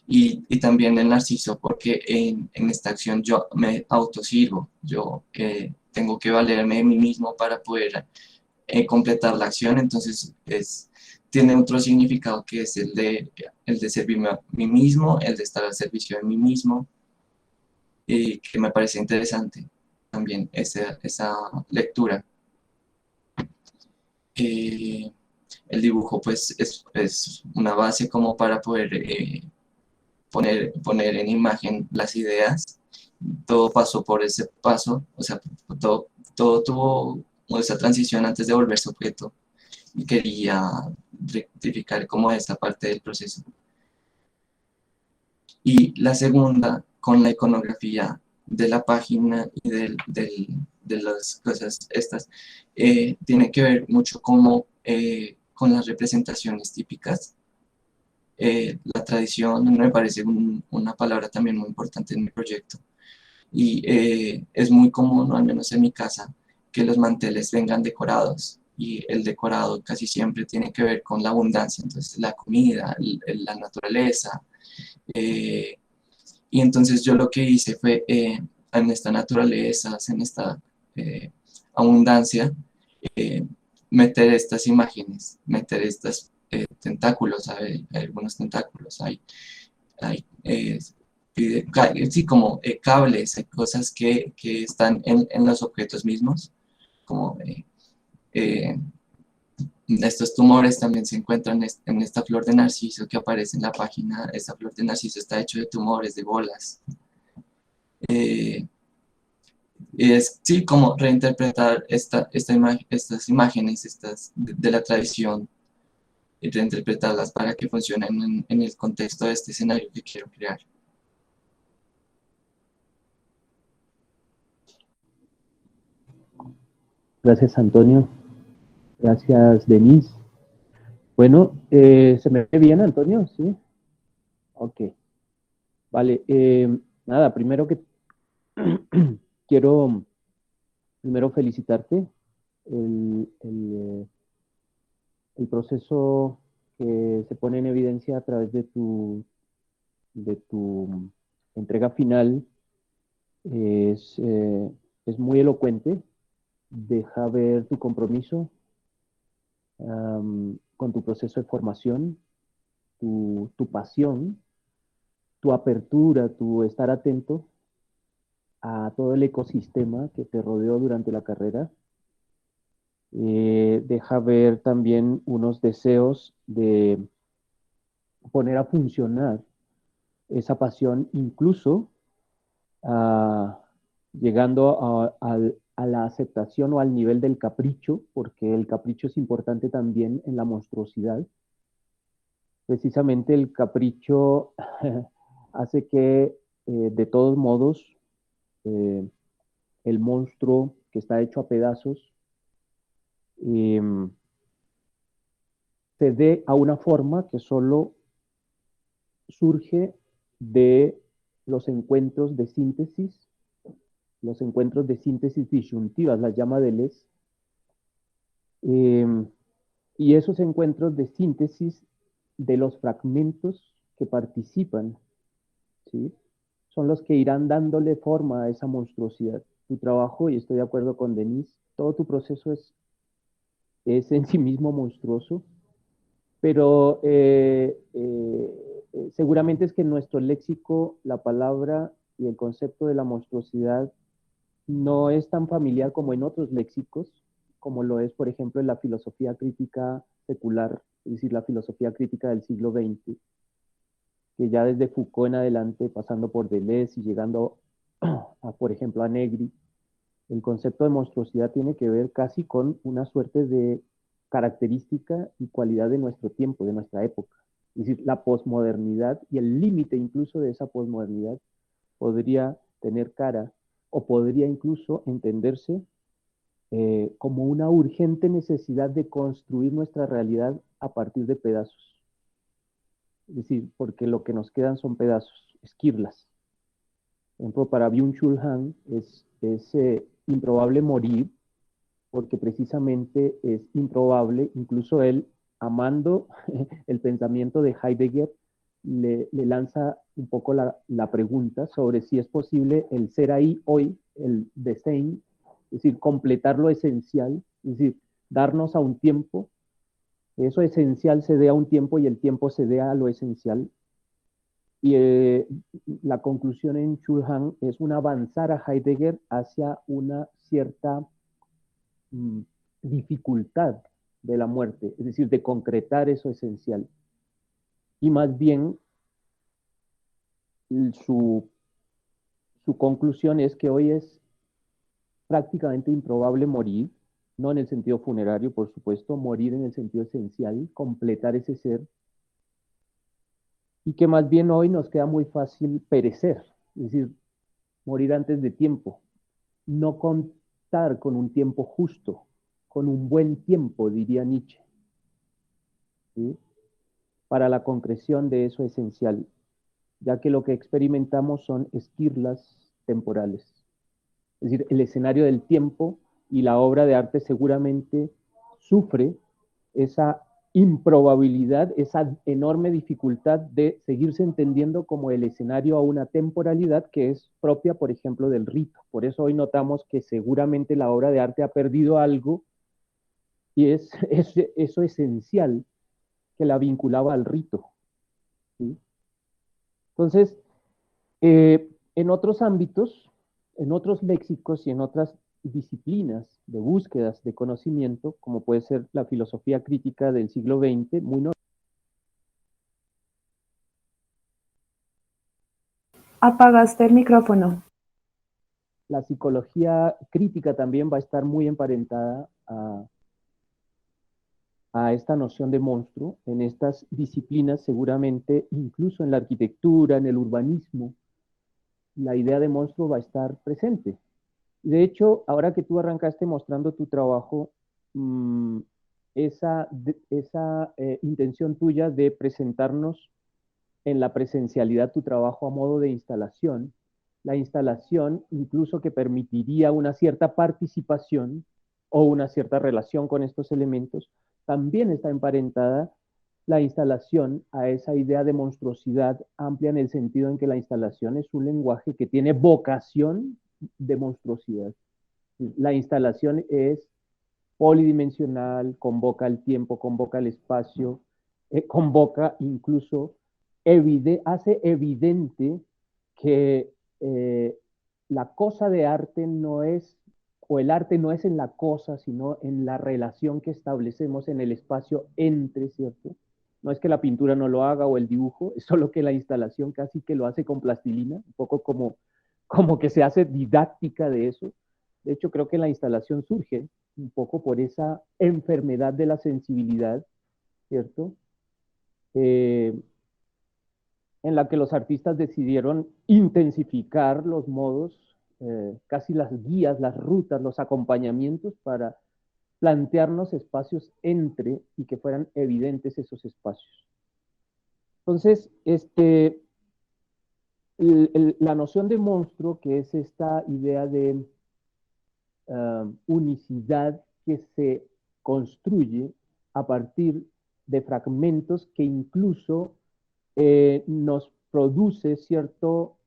Y también el narciso, porque en esta acción yo me autosirvo, yo tengo que valerme de mí mismo para poder completar la acción, entonces tiene otro significado que es el de servirme a mí mismo, el de estar al servicio de mí mismo, y que me parece interesante también esa lectura. El dibujo pues es una base como para poder poner en imagen las ideas. Todo pasó por ese paso, o sea, todo tuvo esa transición antes de volverse objeto, y quería rectificar como esta parte del proceso. Y la segunda, con la iconografía de la página y de las cosas estas, tiene que ver mucho como, con las representaciones típicas. La tradición me parece una palabra también muy importante en mi proyecto. Y es muy común, al menos en mi casa, que los manteles vengan decorados. Y el decorado casi siempre tiene que ver con la abundancia, entonces la comida, la naturaleza. eh, y entonces yo lo que hice fue, en esta naturaleza, en esta abundancia, eh, meter estas imágenes, meter estos tentáculos, hay algunos tentáculos, hay sí, como cables, hay cosas que están en los objetos mismos, como eh, estos tumores también se encuentran en esta flor de narciso que aparece en la página. Esta flor de narciso está hecho de tumores, de bolas. Y es, sí, como reinterpretar estas imágenes de la tradición, y reinterpretarlas para que funcionen en el contexto de este escenario que quiero crear. Gracias, Antonio. Gracias, Denise. Bueno, ¿se me ve bien, Antonio? Sí. Ok. Vale. Nada, primero que quiero felicitarte. El proceso que se pone en evidencia a través de tu entrega final es muy elocuente. Deja ver tu compromiso con tu proceso de formación, tu pasión, tu apertura, tu estar atento a todo el ecosistema que te rodeó durante la carrera. Deja ver también unos deseos de poner a funcionar esa pasión, incluso llegando a la aceptación o al nivel del capricho, porque el capricho es importante también en la monstruosidad. Precisamente el capricho hace que, de todos modos, el monstruo que está hecho a pedazos se dé a una forma que solo surge de los encuentros de síntesis disyuntivas, las llama Deleuze. Y esos encuentros de síntesis de los fragmentos que participan, ¿sí?, son los que irán dándole forma a esa monstruosidad. Tu trabajo, y estoy de acuerdo con Denise, todo tu proceso es en sí mismo monstruoso, pero seguramente es que en nuestro léxico la palabra y el concepto de la monstruosidad no es tan familiar como en otros léxicos, como lo es, por ejemplo, en la filosofía crítica secular, es decir, la filosofía crítica del siglo XX, que ya desde Foucault en adelante, pasando por Deleuze y llegando por ejemplo, a Negri, el concepto de monstruosidad tiene que ver casi con una suerte de característica y cualidad de nuestro tiempo, de nuestra época. Es decir, la posmodernidad y el límite incluso de esa posmodernidad podría tener cara o podría incluso entenderse como una urgente necesidad de construir nuestra realidad a partir de pedazos. Es decir, porque lo que nos quedan son pedazos, esquirlas. Por ejemplo, para Byung-Chul Han es improbable morir, porque precisamente es improbable, incluso él, amando el pensamiento de Heidegger, le lanza un poco la pregunta sobre si es posible el ser ahí hoy, el Desein, es decir, completar lo esencial, es decir, darnos a un tiempo, eso esencial se dé a un tiempo y el tiempo se dé a lo esencial. Y la conclusión en Chulhan es un avanzar a Heidegger hacia una cierta dificultad de la muerte, es decir, de concretar eso esencial. Y más bien, su conclusión es que hoy es prácticamente improbable morir, no en el sentido funerario, por supuesto, morir en el sentido esencial, completar ese ser, y que más bien hoy nos queda muy fácil perecer, es decir, morir antes de tiempo, no contar con un tiempo justo, con un buen tiempo, diría Nietzsche, ¿sí? Para la concreción de eso esencial, ya que lo que experimentamos son esquirlas temporales. Es decir, el escenario del tiempo y la obra de arte seguramente sufre esa improbabilidad, esa enorme dificultad de seguirse entendiendo como el escenario a una temporalidad que es propia, por ejemplo, del rito. Por eso hoy notamos que seguramente la obra de arte ha perdido algo y es eso esencial que la vinculaba al rito, ¿sí? Entonces, en otros ámbitos, en otros léxicos y en otras disciplinas de búsquedas de conocimiento, como puede ser la filosofía crítica del siglo XX, muy no. Apagaste el micrófono. La psicología crítica también va a estar muy emparentada a esta noción de monstruo. En estas disciplinas seguramente, incluso en la arquitectura, en el urbanismo, la idea de monstruo va a estar presente. De hecho, ahora que tú arrancaste mostrando tu trabajo, esa intención tuya de presentarnos en la presencialidad tu trabajo a modo de instalación, la instalación incluso que permitiría una cierta participación o una cierta relación con estos elementos, también está emparentada la instalación a esa idea de monstruosidad amplia en el sentido en que la instalación es un lenguaje que tiene vocación de monstruosidad. La instalación es polidimensional, convoca el tiempo, convoca el espacio, convoca incluso, hace evidente que la cosa de arte no es, o el arte no es en la cosa, sino en la relación que establecemos en el espacio entre, ¿cierto? No es que la pintura no lo haga o el dibujo, es solo que la instalación casi que lo hace con plastilina, un poco como que se hace didáctica de eso. De hecho, creo que la instalación surge un poco por esa enfermedad de la sensibilidad, ¿cierto? En la que los artistas decidieron intensificar los modos, casi las guías, las rutas, los acompañamientos para plantearnos espacios entre y que fueran evidentes esos espacios. Entonces, la noción de monstruo, que es esta idea de unicidad que se construye a partir de fragmentos que incluso nos produce cierto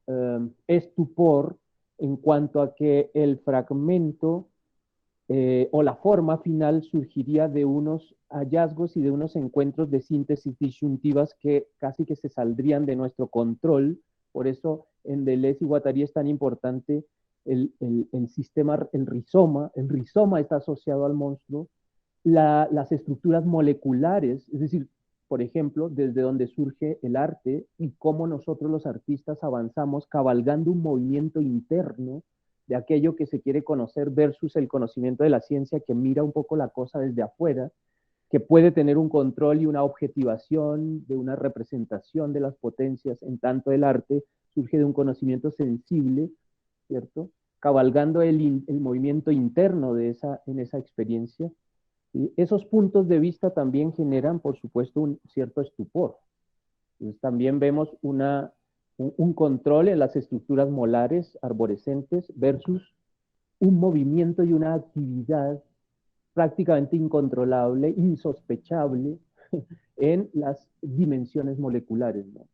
estupor en cuanto a que el fragmento o la forma final surgiría de unos hallazgos y de unos encuentros de síntesis disyuntivas que casi que se saldrían de nuestro control. Por eso en Deleuze y Guattari es tan importante el sistema, el rizoma. El rizoma está asociado al monstruo. Las estructuras moleculares, es decir, por ejemplo, desde donde surge el arte y cómo nosotros los artistas avanzamos cabalgando un movimiento interno de aquello que se quiere conocer versus el conocimiento de la ciencia que mira un poco la cosa desde afuera, que puede tener un control y una objetivación de una representación de las potencias, en tanto el arte surge de un conocimiento sensible, ¿cierto? Cabalgando el movimiento interno en esa experiencia. ¿Sí? Esos puntos de vista también generan, por supuesto, un cierto estupor. Entonces, también vemos un control en las estructuras molares arborescentes versus un movimiento y una actividad prácticamente incontrolable, insospechable en las dimensiones moleculares, ¿no?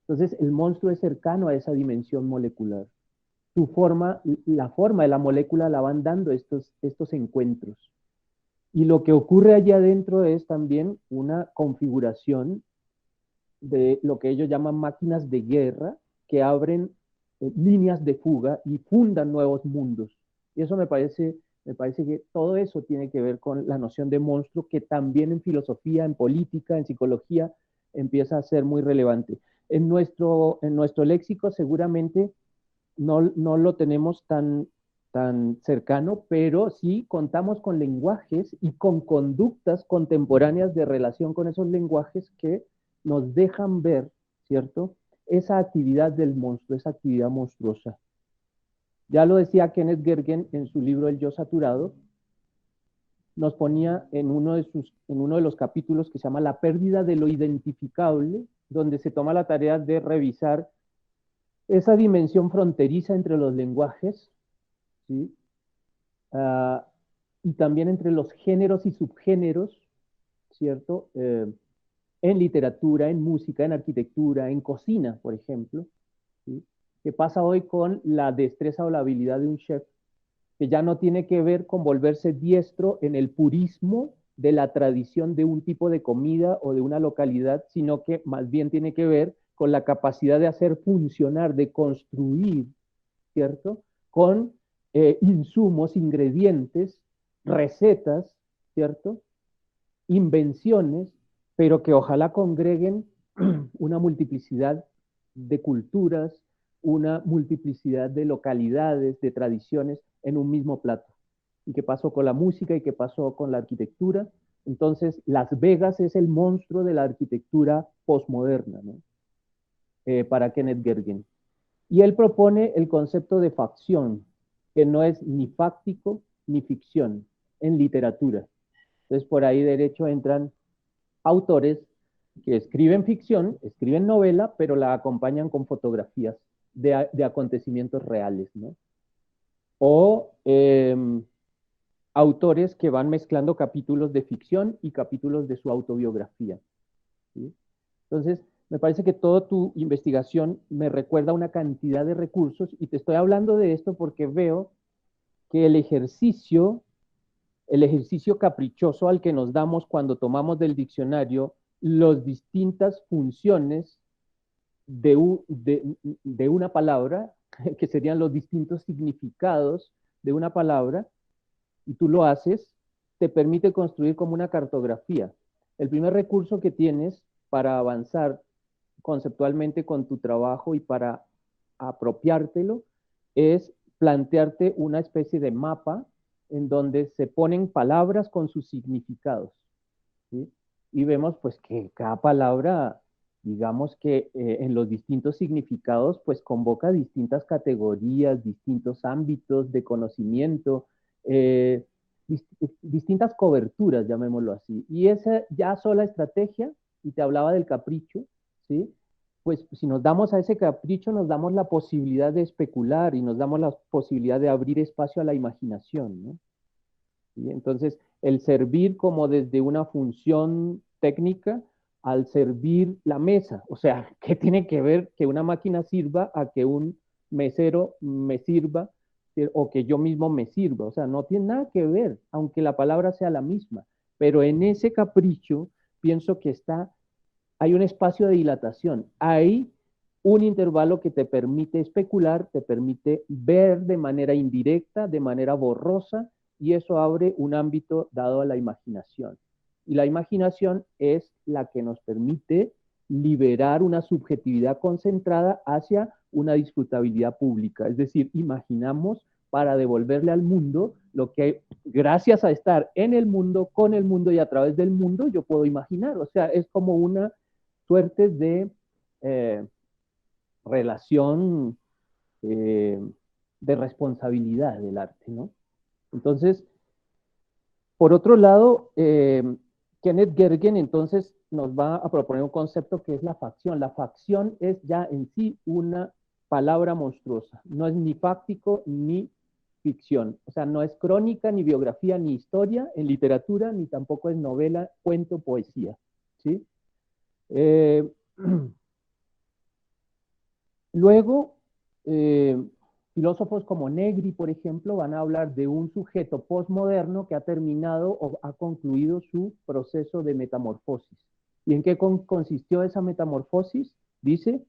Entonces, el monstruo es cercano a esa dimensión molecular. La forma de la molécula la van dando estos encuentros. Y lo que ocurre allá adentro es también una configuración de lo que ellos llaman máquinas de guerra que abren líneas de fuga y fundan nuevos mundos. Y eso me parece que todo eso tiene que ver con la noción de monstruo, que también en filosofía, en política, en psicología, empieza a ser muy relevante. En nuestro léxico seguramente no lo tenemos tan cercano, pero sí contamos con lenguajes y con conductas contemporáneas de relación con esos lenguajes que nos dejan ver, ¿cierto?, esa actividad del monstruo, esa actividad monstruosa. Ya lo decía Kenneth Gergen en su libro El Yo Saturado, nos ponía en uno de los capítulos que se llama La pérdida de lo identificable, donde se toma la tarea de revisar esa dimensión fronteriza entre los lenguajes, ¿sí? Y también entre los géneros y subgéneros, ¿cierto? En literatura, en música, en arquitectura, en cocina, por ejemplo, ¿sí? ¿Qué pasa hoy con la destreza o la habilidad de un chef? Que ya no tiene que ver con volverse diestro en el purismo de la tradición de un tipo de comida o de una localidad, sino que más bien tiene que ver con la capacidad de hacer funcionar, de construir, ¿cierto?, con insumos, ingredientes, recetas, ¿cierto?, invenciones, pero que ojalá congreguen una multiplicidad de culturas, una multiplicidad de localidades, de tradiciones en un mismo plato. ¿Y qué pasó con la música? ¿Y qué pasó con la arquitectura? Entonces, Las Vegas es el monstruo de la arquitectura postmoderna, ¿no? Para Kenneth Gergen. Y él propone el concepto de facción, que no es ni fáctico ni ficción en literatura. Entonces, por ahí derecho entran autores que escriben ficción, escriben novela, pero la acompañan con fotografías de acontecimientos reales, ¿no? O autores que van mezclando capítulos de ficción y capítulos de su autobiografía, ¿sí? Entonces, me parece que toda tu investigación me recuerda una cantidad de recursos, y te estoy hablando de esto porque veo que el ejercicio caprichoso al que nos damos cuando tomamos del diccionario las distintas funciones de una palabra, que serían los distintos significados de una palabra, y tú lo haces, te permite construir como una cartografía. El primer recurso que tienes para avanzar conceptualmente con tu trabajo y para apropiártelo es plantearte una especie de mapa en donde se ponen palabras con sus significados, ¿sí? Y vemos pues que cada palabra, digamos que en los distintos significados, pues convoca distintas categorías, distintos ámbitos de conocimiento, distintas coberturas, llamémoslo así. Y esa ya sola estrategia, y te hablaba del capricho, ¿sí?, pues si nos damos a ese capricho, nos damos la posibilidad de especular y nos damos la posibilidad de abrir espacio a la imaginación, ¿no? ¿Sí? Entonces, el servir como desde una función técnica al servir la mesa. O sea, ¿qué tiene que ver que una máquina sirva a que un mesero me sirva o que yo mismo me sirva? O sea, no tiene nada que ver, aunque la palabra sea la misma. Pero en ese capricho pienso que hay un espacio de dilatación, hay un intervalo que te permite especular, te permite ver de manera indirecta, de manera borrosa, y eso abre un ámbito dado a la imaginación. Y la imaginación es la que nos permite liberar una subjetividad concentrada hacia una disfrutabilidad pública. Es decir, imaginamos para devolverle al mundo lo que, gracias a estar en el mundo, con el mundo y a través del mundo, yo puedo imaginar. O sea, es como una suerte de relación de responsabilidad del arte, ¿no? Entonces, por otro lado, Kenneth Gergen entonces nos va a proponer un concepto que es la facción. La facción es ya en sí una palabra monstruosa. No es ni fáctico ni ficción. O sea, no es crónica, ni biografía, ni historia en literatura, ni tampoco es novela, cuento, poesía, ¿sí? Luego, filósofos como Negri, por ejemplo, van a hablar de un sujeto postmoderno que ha terminado o ha concluido su proceso de metamorfosis. ¿Y en qué consistió esa metamorfosis? Dice,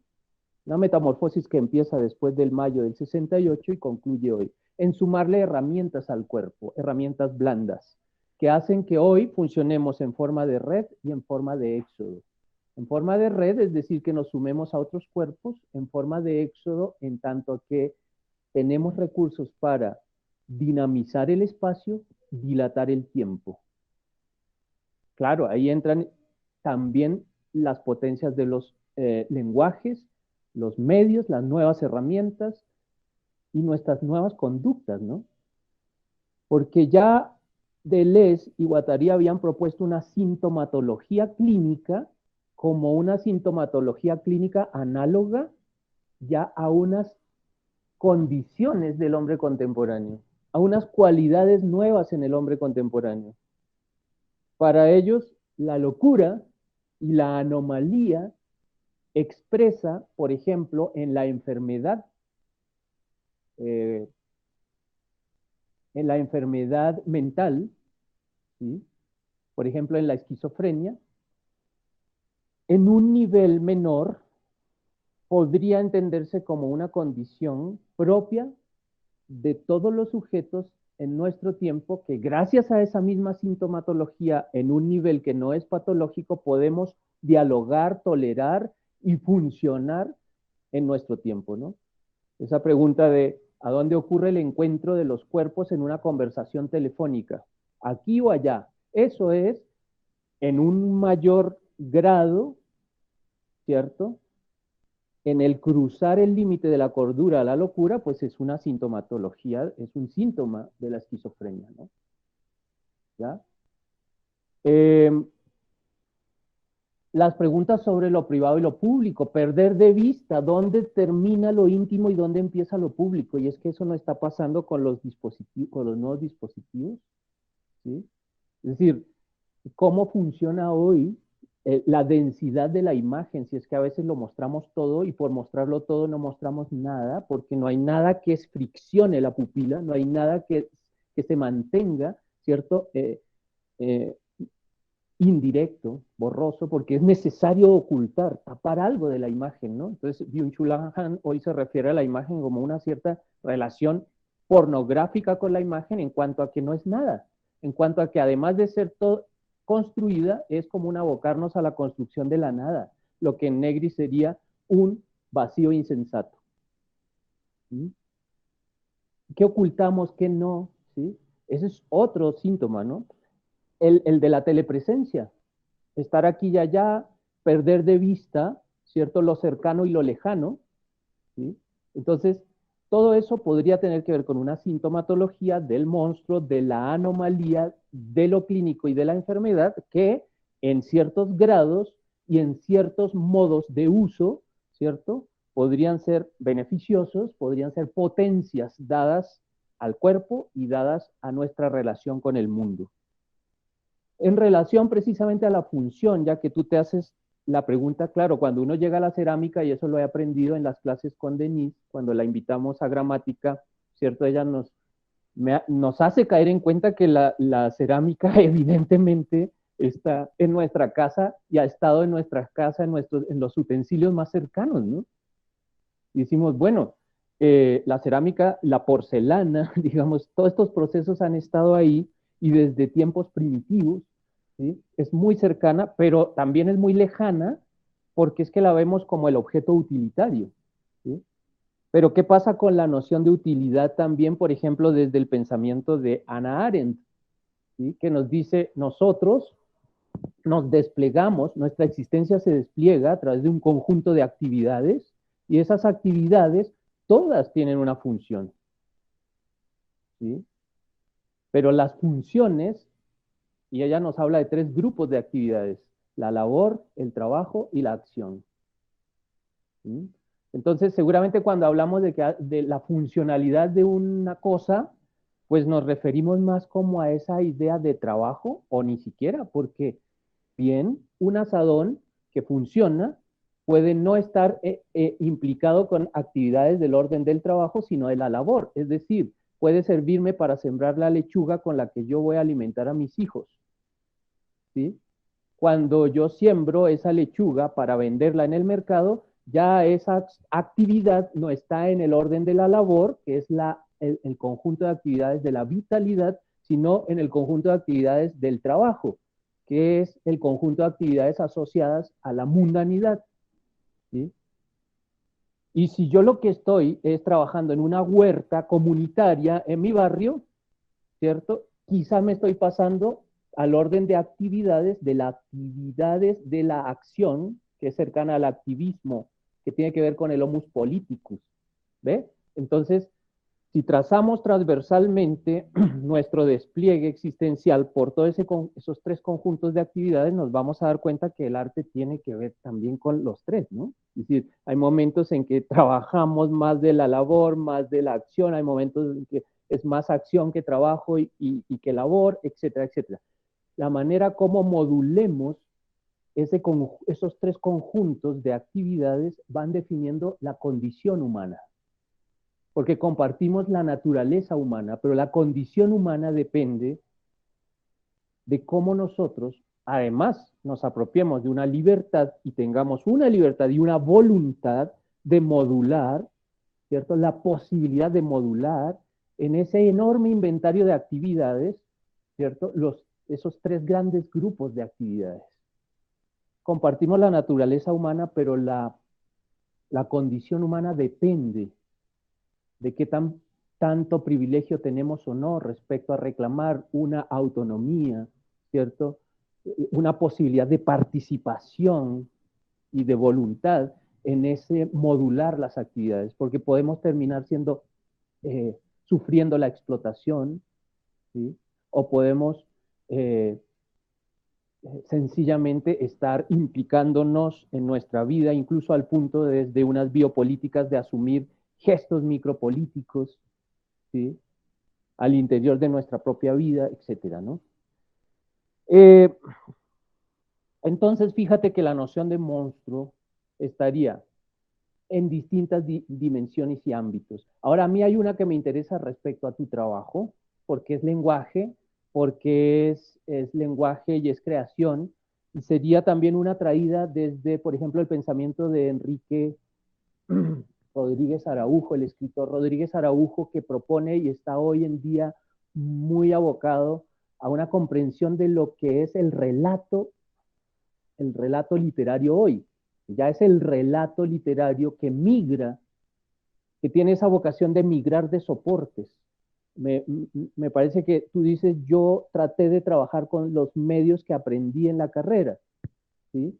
una metamorfosis que empieza después del mayo del 68 y concluye hoy, en sumarle herramientas al cuerpo, herramientas blandas, que hacen que hoy funcionemos en forma de red y en forma de éxodo. En forma de red, es decir, que nos sumemos a otros cuerpos, en forma de éxodo, en tanto que tenemos recursos para dinamizar el espacio, dilatar el tiempo. Claro, ahí entran también las potencias de los lenguajes, los medios, las nuevas herramientas y nuestras nuevas conductas, ¿no? Porque ya Deleuze y Guattari habían propuesto una sintomatología clínica como una sintomatología clínica análoga ya a unas condiciones del hombre contemporáneo, a unas cualidades nuevas en el hombre contemporáneo. Para ellos, la locura y la anomalía expresa, por ejemplo, en la enfermedad mental, ¿sí? Por ejemplo, en la esquizofrenia, en un nivel menor, podría entenderse como una condición propia de todos los sujetos en nuestro tiempo que gracias a esa misma sintomatología en un nivel que no es patológico podemos dialogar, tolerar y funcionar en nuestro tiempo, ¿no? Esa pregunta de ¿a dónde ocurre el encuentro de los cuerpos en una conversación telefónica? ¿Aquí o allá? Eso es en un mayor grado, ¿cierto? En el cruzar el límite de la cordura a la locura, pues es una sintomatología, es un síntoma de la esquizofrenia, ¿no? ¿Ya? Las preguntas sobre lo privado y lo público, perder de vista dónde termina lo íntimo y dónde empieza lo público, y es que eso no está pasando con los dispositivos, con los nuevos dispositivos, ¿sí? Es decir, cómo funciona hoy la densidad de la imagen, si es que a veces lo mostramos todo y por mostrarlo todo no mostramos nada, porque no hay nada que friccione la pupila, no hay nada que se mantenga, ¿cierto? Indirecto, borroso, porque es necesario ocultar, tapar algo de la imagen, ¿no? Entonces, Byung-Chul Han hoy se refiere a la imagen como una cierta relación pornográfica con la imagen en cuanto a que no es nada, en cuanto a que además de ser todo construida, es como un abocarnos a la construcción de la nada, lo que en Negri sería un vacío insensato. ¿Sí? ¿Qué ocultamos? ¿Qué no? ¿Sí? Ese es otro síntoma, ¿no? El de la telepresencia, estar aquí y allá, perder de vista, ¿cierto? Lo cercano y lo lejano, ¿sí? Entonces, todo eso podría tener que ver con una sintomatología del monstruo, de la anomalía, de lo clínico y de la enfermedad, que en ciertos grados y en ciertos modos de uso, ¿cierto? Podrían ser beneficiosos, podrían ser potencias dadas al cuerpo y dadas a nuestra relación con el mundo. En relación precisamente a la función, ya que tú te haces la pregunta, claro, cuando uno llega a la cerámica, y eso lo he aprendido en las clases con Denise, cuando la invitamos a gramática, ¿cierto? Ella nos hace caer en cuenta que la cerámica evidentemente está en nuestra casa y ha estado en nuestra casa, en los utensilios más cercanos, ¿no? Y decimos, bueno, la cerámica, la porcelana, digamos, todos estos procesos han estado ahí y desde tiempos primitivos, ¿sí? Es muy cercana, pero también es muy lejana porque es que la vemos como el objeto utilitario, ¿sí? Pero ¿qué pasa con la noción de utilidad también, por ejemplo, desde el pensamiento de Hannah Arendt, ¿sí? Que nos dice, nosotros nos desplegamos, nuestra existencia se despliega a través de un conjunto de actividades y esas actividades todas tienen una función, ¿sí? Pero las funciones, y ella nos habla de 3 grupos de actividades, la labor, el trabajo y la acción, ¿sí? Entonces, seguramente cuando hablamos de la funcionalidad de una cosa, pues nos referimos más como a esa idea de trabajo, o ni siquiera, porque bien, un asadón que funciona puede no estar implicado con actividades del orden del trabajo, sino de la labor. Es decir, puede servirme para sembrar la lechuga con la que yo voy a alimentar a mis hijos, ¿sí? Cuando yo siembro esa lechuga para venderla en el mercado, ya esa actividad no está en el orden de la labor, que es el conjunto de actividades de la vitalidad, sino en el conjunto de actividades del trabajo, que es el conjunto de actividades asociadas a la mundanidad, ¿sí? Y si yo lo que estoy es trabajando en una huerta comunitaria en mi barrio, ¿cierto? Quizá me estoy pasando al orden de actividades de la acción, que es cercana al activismo, que tiene que ver con el homus politicus, ¿ve? Entonces, si trazamos transversalmente nuestro despliegue existencial por todos esos tres conjuntos de actividades, nos vamos a dar cuenta que el arte tiene que ver también con los tres, ¿no? Es decir, hay momentos en que trabajamos más de la labor, más de la acción, hay momentos en que es más acción que trabajo y que labor, etcétera, etcétera. La manera como modulemos esos tres conjuntos de actividades van definiendo la condición humana, porque compartimos la naturaleza humana, pero la condición humana depende de cómo nosotros, además, nos apropiemos de una libertad y tengamos una libertad y una voluntad de modular, ¿cierto? La posibilidad de modular en ese enorme inventario de actividades, ¿cierto? Esos tres grandes grupos de actividades. Compartimos la naturaleza humana, pero la condición humana depende de qué tanto privilegio tenemos o no respecto a reclamar una autonomía, ¿cierto? Una posibilidad de participación y de voluntad en ese modular las actividades, porque podemos terminar sufriendo la explotación, ¿sí? O podemos sencillamente estar implicándonos en nuestra vida, incluso al punto desde unas biopolíticas de asumir gestos micropolíticos, ¿sí? Al interior de nuestra propia vida, etcétera, ¿no? Entonces, fíjate que la noción de monstruo estaría en distintas dimensiones y ámbitos. Ahora, a mí hay una que me interesa respecto a tu trabajo, porque es lenguaje, porque es lenguaje y es creación, y sería también una traída desde, por ejemplo, el pensamiento de Enrique Rodríguez Araujo, el escritor Rodríguez Araujo, que propone y está hoy en día muy abocado a una comprensión de lo que es el relato literario hoy. Ya es el relato literario que migra, que tiene esa vocación de migrar de soportes. Me parece que tú dices, yo traté de trabajar con los medios que aprendí en la carrera, ¿sí?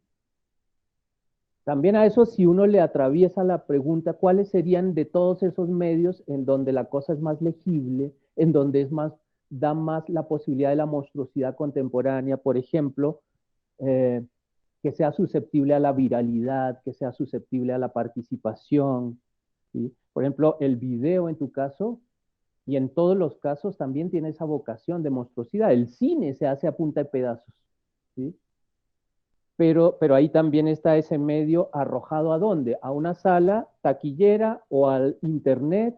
También a eso, si uno le atraviesa la pregunta, ¿cuáles serían de todos esos medios en donde la cosa es más legible, en donde da más la posibilidad de la monstruosidad contemporánea? Por ejemplo, que sea susceptible a la viralidad, que sea susceptible a la participación, ¿sí? Por ejemplo, el video en tu caso, y en todos los casos también tiene esa vocación de monstruosidad. El cine se hace a punta de pedazos, ¿sí? Pero ahí también está ese medio arrojado ¿a dónde? A una sala taquillera o al internet,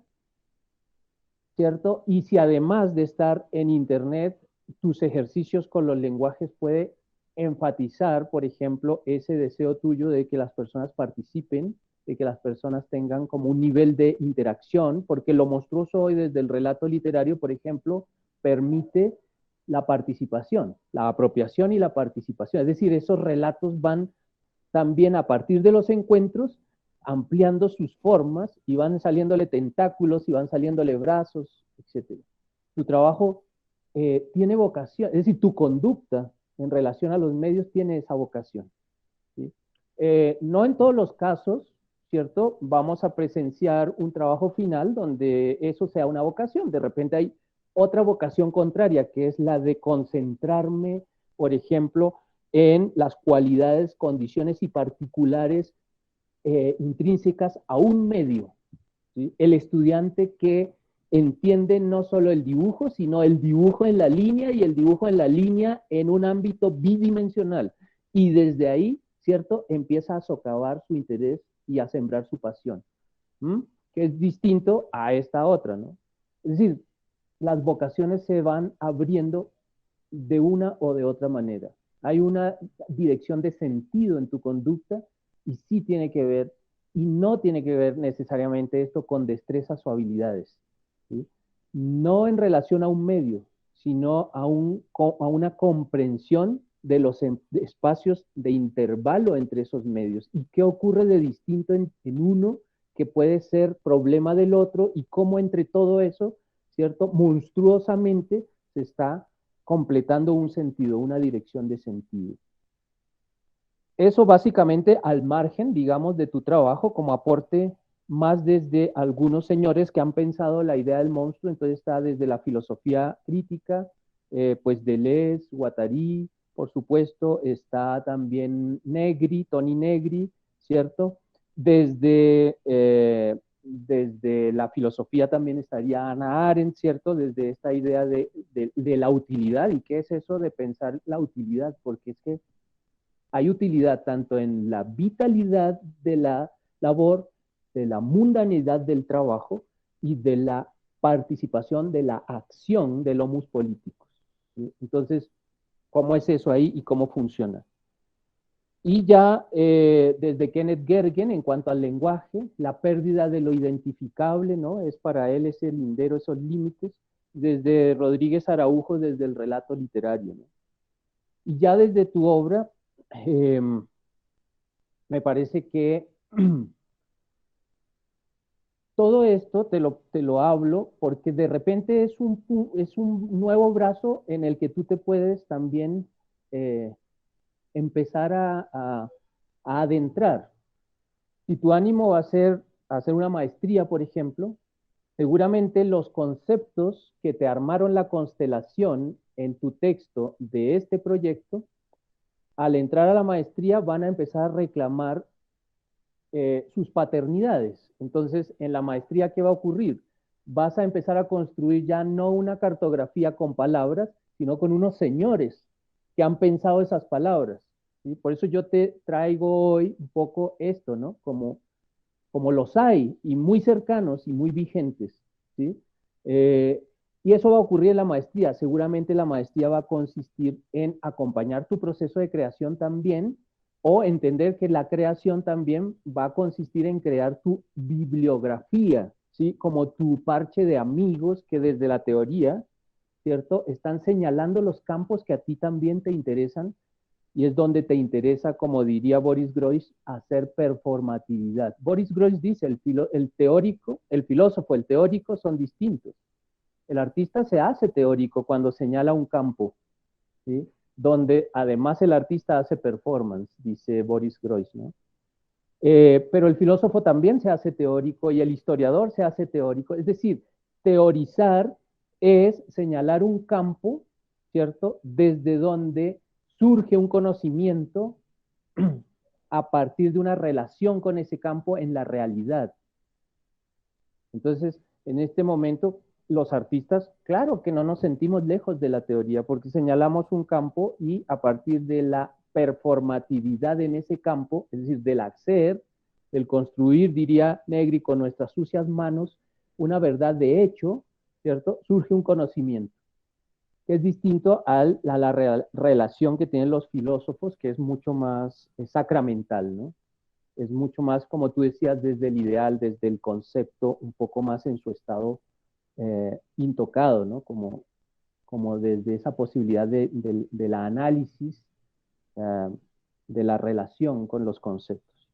¿cierto? Y si además de estar en internet, tus ejercicios con los lenguajes puede enfatizar, por ejemplo, ese deseo tuyo de que las personas participen, de que las personas tengan como un nivel de interacción, porque lo monstruoso hoy desde el relato literario, por ejemplo, permite la participación, la apropiación y la participación. Es decir, esos relatos van también a partir de los encuentros ampliando sus formas y van saliéndole tentáculos y van saliéndole brazos, etc. Tu trabajo tiene vocación, es decir, tu conducta en relación a los medios tiene esa vocación, ¿sí? No en todos los casos, ¿cierto? Vamos a presenciar un trabajo final donde eso sea una vocación. De repente hay otra vocación contraria, que es la de concentrarme, por ejemplo, en las cualidades, condiciones y particulares intrínsecas a un medio, ¿sí? El estudiante que entiende no solo el dibujo, sino el dibujo en la línea y el dibujo en la línea en un ámbito bidimensional. Y desde ahí ¿cierto? Empieza a socavar su interés y a sembrar su pasión, que es distinto a esta otra, ¿no? Es decir, las vocaciones se van abriendo de una o de otra manera. Hay una dirección de sentido en tu conducta y sí tiene que ver, y no tiene que ver necesariamente esto con destrezas o habilidades, ¿sí? No en relación a un medio, sino a una comprensión de los espacios de intervalo entre esos medios y qué ocurre de distinto en uno que puede ser problema del otro y cómo entre todo eso, ¿cierto? Monstruosamente se está completando un sentido, una dirección de sentido. Eso básicamente al margen, digamos, de tu trabajo como aporte más desde algunos señores que han pensado la idea del monstruo, entonces está desde la filosofía crítica, pues Deleuze, Guattari, por supuesto, está también Negri, Toni Negri, ¿cierto? Desde la filosofía también estaría Hannah Arendt, ¿cierto? Desde esta idea de la utilidad. ¿Y qué es eso de pensar la utilidad? Porque es que hay utilidad tanto en la vitalidad de la labor, de la mundanidad del trabajo y de la participación de la acción de los políticos, ¿sí? Entonces, ¿cómo es eso ahí y cómo funciona? Y ya desde Kenneth Gergen, en cuanto al lenguaje, la pérdida de lo identificable, ¿no? Es para él ese lindero, esos límites. Desde Rodríguez Araujo, desde el relato literario, ¿no? Y ya desde tu obra, me parece que todo esto te lo hablo porque de repente es un nuevo brazo en el que tú te puedes también empezar a adentrar. Si tu ánimo va a ser hacer una maestría, por ejemplo, seguramente los conceptos que te armaron la constelación en tu texto de este proyecto, al entrar a la maestría van a empezar a reclamar sus paternidades. Entonces, en la maestría, ¿qué va a ocurrir? Vas a empezar a construir ya no una cartografía con palabras, sino con unos señores que han pensado esas palabras, ¿sí? Por eso yo te traigo hoy un poco esto, ¿no? Como los hay, y muy cercanos y muy vigentes, ¿sí? Y eso va a ocurrir en la maestría. Seguramente la maestría va a consistir en acompañar tu proceso de creación también, o entender que la creación también va a consistir en crear tu bibliografía, ¿sí? Como tu parche de amigos que desde la teoría, ¿cierto? Están señalando los campos que a ti también te interesan, y es donde te interesa, como diría Boris Groys, hacer performatividad. Boris Groys dice, el teórico, el filósofo, el teórico son distintos. El artista se hace teórico cuando señala un campo, ¿sí? Donde además el artista hace performance, dice Boris Groys, ¿no? Pero el filósofo también se hace teórico y el historiador se hace teórico. Es decir, teorizar es señalar un campo, ¿cierto? Desde donde surge un conocimiento a partir de una relación con ese campo en la realidad. Entonces, en este momento, los artistas, claro que no nos sentimos lejos de la teoría, porque señalamos un campo y a partir de la performatividad en ese campo, es decir, del hacer, del construir, diría Negri, con nuestras sucias manos, una verdad de hecho, ¿cierto? Surge un conocimiento, que es distinto a la relación que tienen los filósofos, que es mucho más sacramental, ¿no? Es mucho más, como tú decías, desde el ideal, desde el concepto, un poco más en su estado intocado, ¿no? Como desde esa posibilidad de la análisis, de la relación con los conceptos.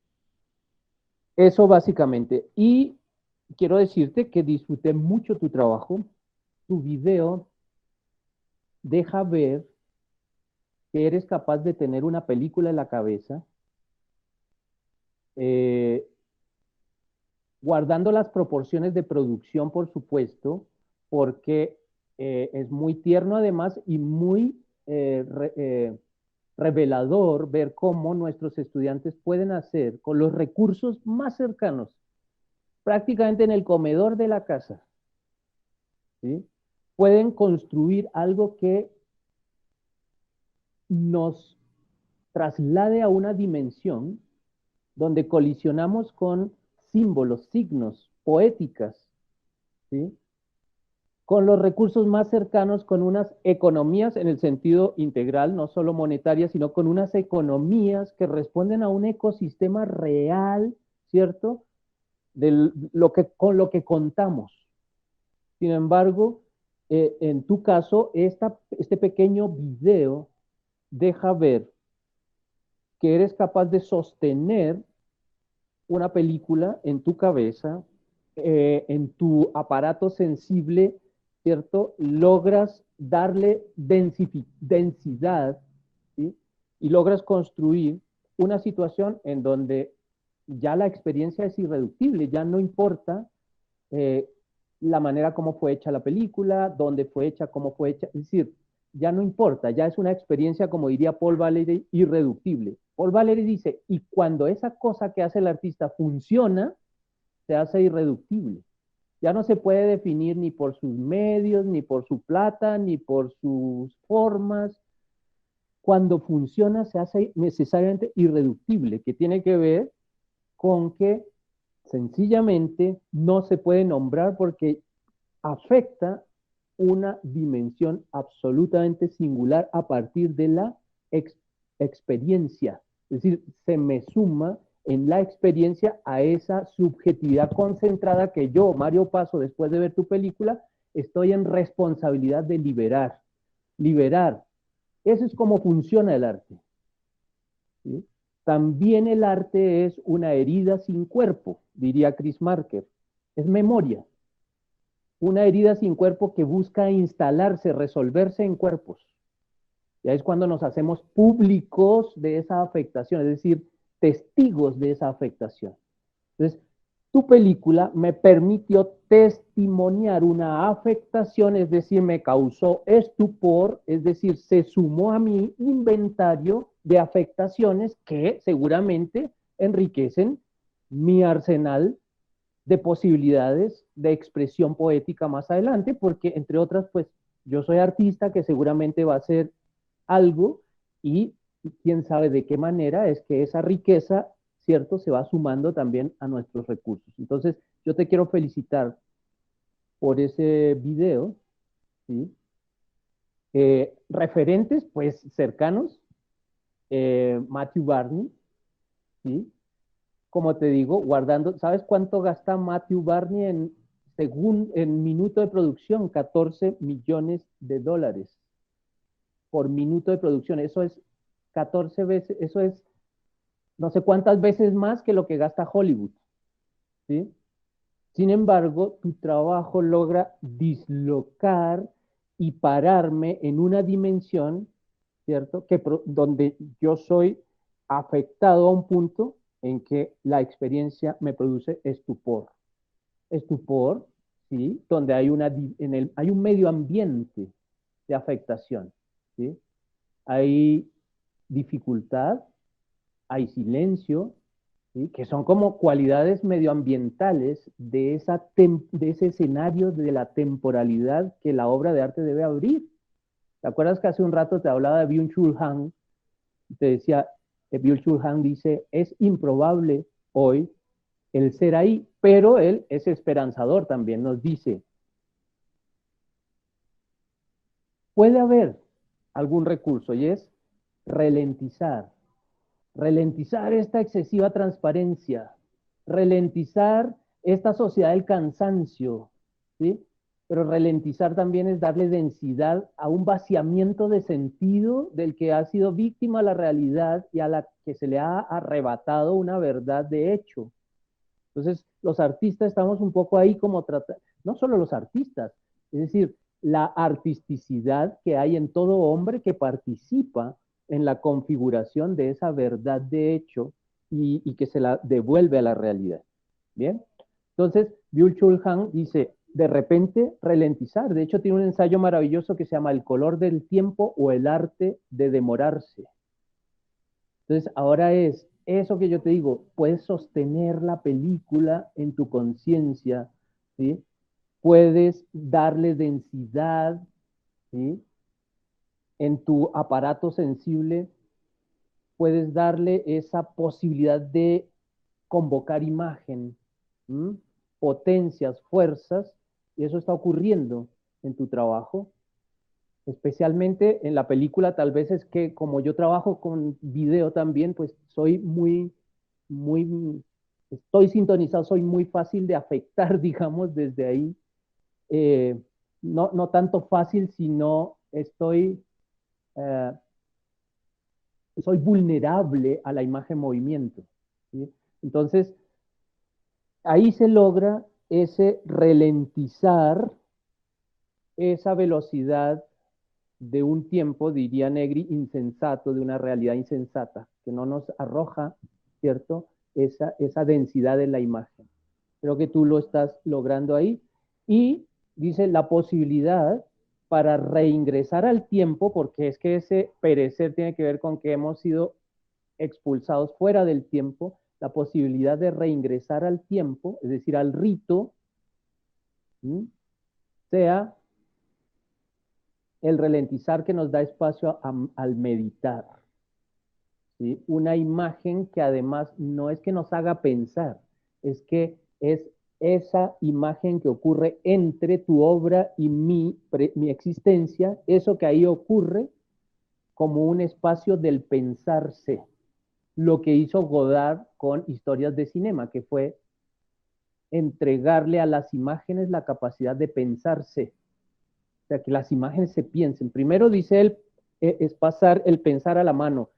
Eso básicamente. Y quiero decirte que disfruté mucho tu trabajo. Tu video deja ver que eres capaz de tener una película en la cabeza, guardando las proporciones de producción, por supuesto, porque es muy tierno además y muy revelador ver cómo nuestros estudiantes pueden hacer con los recursos más cercanos, prácticamente en el comedor de la casa, ¿sí? Pueden construir algo que nos traslade a una dimensión donde colisionamos con símbolos, signos, poéticas, ¿sí? Con los recursos más cercanos, con unas economías en el sentido integral, no solo monetarias, sino con unas economías que responden a un ecosistema real, ¿cierto? Con lo que contamos. Sin embargo, en tu caso, este pequeño video deja ver que eres capaz de sostener una película en tu cabeza, en tu aparato sensible, ¿cierto? Logras darle densidad, ¿sí? Y logras construir una situación en donde ya la experiencia es irreductible, ya no importa la manera como fue hecha la película, dónde fue hecha, cómo fue hecha, es decir, ya no importa, ya es una experiencia, como diría Paul Valéry, irreductible. Paul Valéry dice, y cuando esa cosa que hace el artista funciona, se hace irreductible. Ya no se puede definir ni por sus medios, ni por su plata, ni por sus formas. Cuando funciona, se hace necesariamente irreductible, que tiene que ver con que sencillamente no se puede nombrar porque afecta una dimensión absolutamente singular a partir de la experiencia. Es decir, se me suma en la experiencia a esa subjetividad concentrada que yo, Mario Paso, después de ver tu película, estoy en responsabilidad de liberar. Liberar. Eso es como funciona el arte. ¿Sí? También el arte es una herida sin cuerpo, diría Chris Marker. Es memoria. Una herida sin cuerpo que busca instalarse, resolverse en cuerpos. Ya es cuando nos hacemos públicos de esa afectación, es decir, testigos de esa afectación. Entonces, tu película me permitió testimoniar una afectación, es decir, me causó estupor, es decir, se sumó a mi inventario de afectaciones que seguramente enriquecen mi arsenal de posibilidades de expresión poética más adelante, porque entre otras, pues yo soy artista que seguramente va a hacer algo y quién sabe de qué manera es que esa riqueza, ¿cierto?, se va sumando también a nuestros recursos. Entonces, yo te quiero felicitar por ese video, ¿sí? Referentes, pues, cercanos, Matthew Barney, ¿sí? Como te digo, guardando, ¿sabes cuánto gasta Matthew Barney en minuto de producción? 14 millones de dólares por minuto de producción. Eso es 14 veces, eso es no sé cuántas veces más que lo que gasta Hollywood, ¿sí? Sin embargo, tu trabajo logra dislocar y pararme en una dimensión, ¿cierto? Donde yo soy afectado a un punto en que la experiencia me produce estupor. Estupor, ¿sí? Donde hay, hay un medio ambiente de afectación, ¿sí? Hay dificultad, hay silencio, ¿sí? Que son como cualidades medioambientales de ese escenario de la temporalidad que la obra de arte debe abrir. ¿Te acuerdas que hace un rato te hablaba de Byung-Chul Han? Te decía, Byung-Chul Han dice, es improbable hoy el ser ahí, pero él es esperanzador también, nos dice, puede haber algún recurso y es ralentizar esta excesiva transparencia, ralentizar esta sociedad del cansancio, ¿sí? Pero ralentizar también es darle densidad a un vaciamiento de sentido del que ha sido víctima la realidad y a la que se le ha arrebatado una verdad de hecho. Entonces, los artistas estamos un poco ahí como no solo los artistas, es decir, la artisticidad que hay en todo hombre que participa en la configuración de esa verdad de hecho y que se la devuelve a la realidad. ¿Bien? Entonces, Byung-Chul Han dice, de repente, ralentizar. De hecho, tiene un ensayo maravilloso que se llama El color del tiempo o el arte de demorarse. Entonces, ahora es eso que yo te digo, puedes sostener la película en tu conciencia, ¿sí? Puedes darle densidad, ¿sí? En tu aparato sensible puedes darle esa posibilidad de convocar imagen, potencias, fuerzas, y eso está ocurriendo en tu trabajo. Especialmente en la película, tal vez es que como yo trabajo con video también, pues soy estoy sintonizado, soy muy fácil de afectar, digamos, desde ahí. No tanto fácil, sino soy vulnerable a la imagen movimiento, ¿sí? Entonces, ahí se logra ese ralentizar esa velocidad de un tiempo, diría Negri, insensato, de una realidad insensata, que no nos arroja, ¿cierto?, esa densidad de la imagen. Creo que tú lo estás logrando ahí. Y dice la posibilidad para reingresar al tiempo, porque es que ese perecer tiene que ver con que hemos sido expulsados fuera del tiempo, la posibilidad de reingresar al tiempo, es decir, al rito, ¿sí?, sea el ralentizar que nos da espacio al meditar, ¿sí? Una imagen que además no es que nos haga pensar, es que es esa imagen que ocurre entre tu obra y mi existencia, eso que ahí ocurre como un espacio del pensarse. Lo que hizo Godard con Historias de Cinema, que fue entregarle a las imágenes la capacidad de pensarse. O sea, que las imágenes se piensen. Primero, dice él, es pasar el pensar a la mano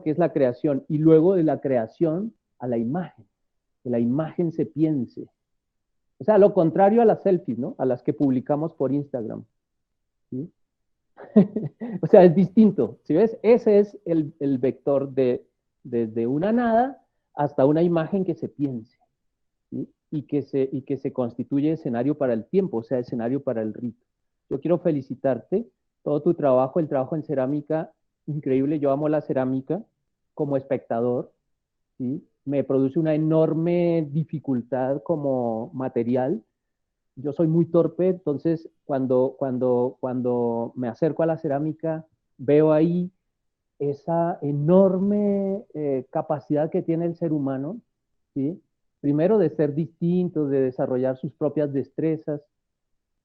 que es la creación, y luego de la creación a la imagen, que la imagen se piense. O sea, lo contrario a las selfies, ¿no? A las que publicamos por Instagram, ¿sí? O sea, es distinto, ¿sí ves? Ese es el vector desde una nada hasta una imagen que se piense, ¿sí? Y que se constituye escenario para el tiempo, o sea, escenario para el rito. Yo quiero felicitarte, todo tu trabajo, el trabajo en cerámica, increíble. Yo amo la cerámica como espectador, ¿sí? Me produce una enorme dificultad como material. Yo soy muy torpe, entonces cuando me acerco a la cerámica, veo ahí esa enorme capacidad que tiene el ser humano, ¿sí? Primero de ser distinto, de desarrollar sus propias destrezas.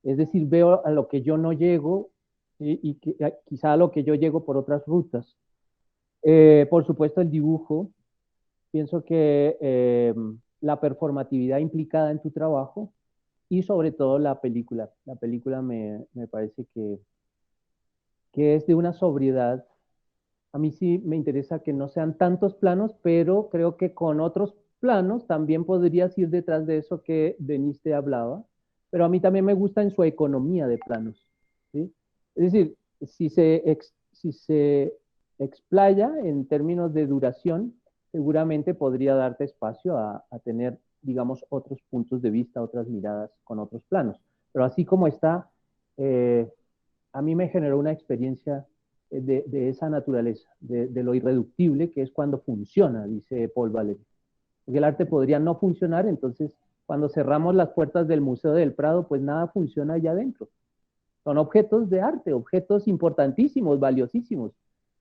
Es decir, veo a lo que yo no llego, ¿sí? Y quizá a lo que yo llego por otras rutas. Por supuesto, el dibujo. Pienso que la performatividad implicada en tu trabajo y sobre todo la película. La película me parece que es de una sobriedad. A mí sí me interesa que no sean tantos planos, pero creo que con otros planos también podrías ir detrás de eso que Denise te hablaba. Pero a mí también me gusta en su economía de planos, ¿sí? Es decir, si se explaya en términos de duración, seguramente podría darte espacio a tener, digamos, otros puntos de vista, otras miradas con otros planos. Pero así como está, a mí me generó una experiencia de esa naturaleza, de lo irreductible que es cuando funciona, dice Paul Valéry. Porque el arte podría no funcionar, entonces cuando cerramos las puertas del Museo del Prado, pues nada funciona allá adentro. Son objetos de arte, objetos importantísimos, valiosísimos,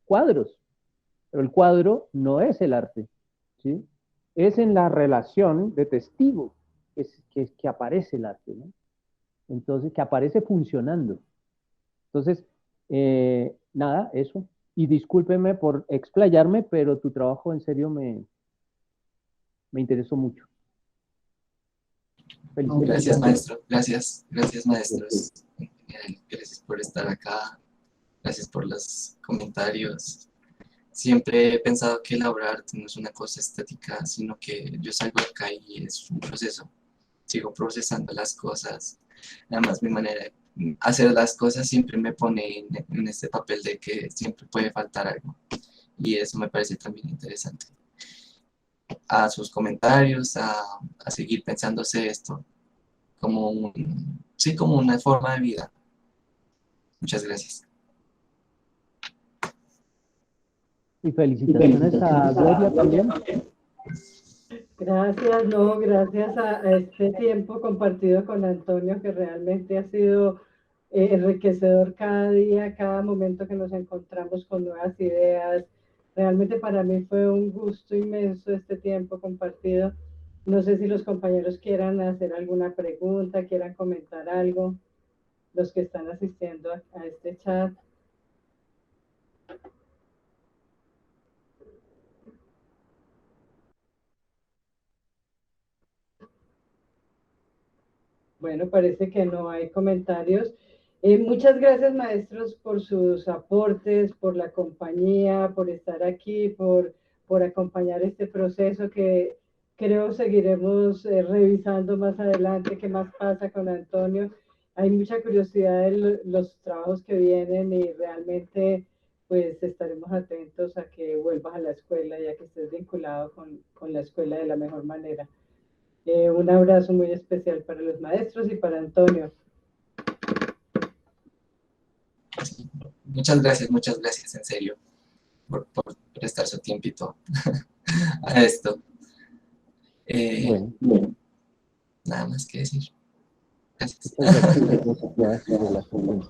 cuadros. Pero el cuadro no es el arte, ¿sí? Es en la relación de testigo que aparece el arte, ¿no? Entonces, que aparece funcionando. Entonces, nada, eso. Y discúlpeme por explayarme, pero tu trabajo en serio me interesó mucho. Gracias, maestro. Gracias, maestros. Gracias por estar acá. Gracias por los comentarios. Siempre he pensado que la obra de arte no es una cosa estática, sino que yo salgo de acá y es un proceso. Sigo procesando las cosas. Además, mi manera de hacer las cosas siempre me pone en este papel de que siempre puede faltar algo. Y eso me parece también interesante. A sus comentarios, a seguir pensándose esto como como una forma de vida. Muchas gracias. Y felicitaciones a Gloria también. Gracias, no, gracias a este tiempo compartido con Antonio, que realmente ha sido enriquecedor cada día, cada momento que nos encontramos con nuevas ideas, Realmente para mí fue un gusto inmenso este tiempo compartido. No sé si los compañeros quieran hacer alguna pregunta, quieran comentar algo, los que están asistiendo a este chat. Bueno, parece que no hay comentarios. Muchas gracias, maestros, por sus aportes, por la compañía, por estar aquí, por acompañar este proceso que creo seguiremos revisando más adelante qué más pasa con Antonio. Hay mucha curiosidad de los trabajos que vienen y realmente pues estaremos atentos a que vuelvas a la escuela y a que estés vinculado con la escuela de la mejor manera. Un abrazo muy especial para los maestros y para Antonio. Muchas gracias, en serio, por prestar su tiempito a esto. Bueno, Nada más que decir. Gracias. muchas gracias por la pregunta.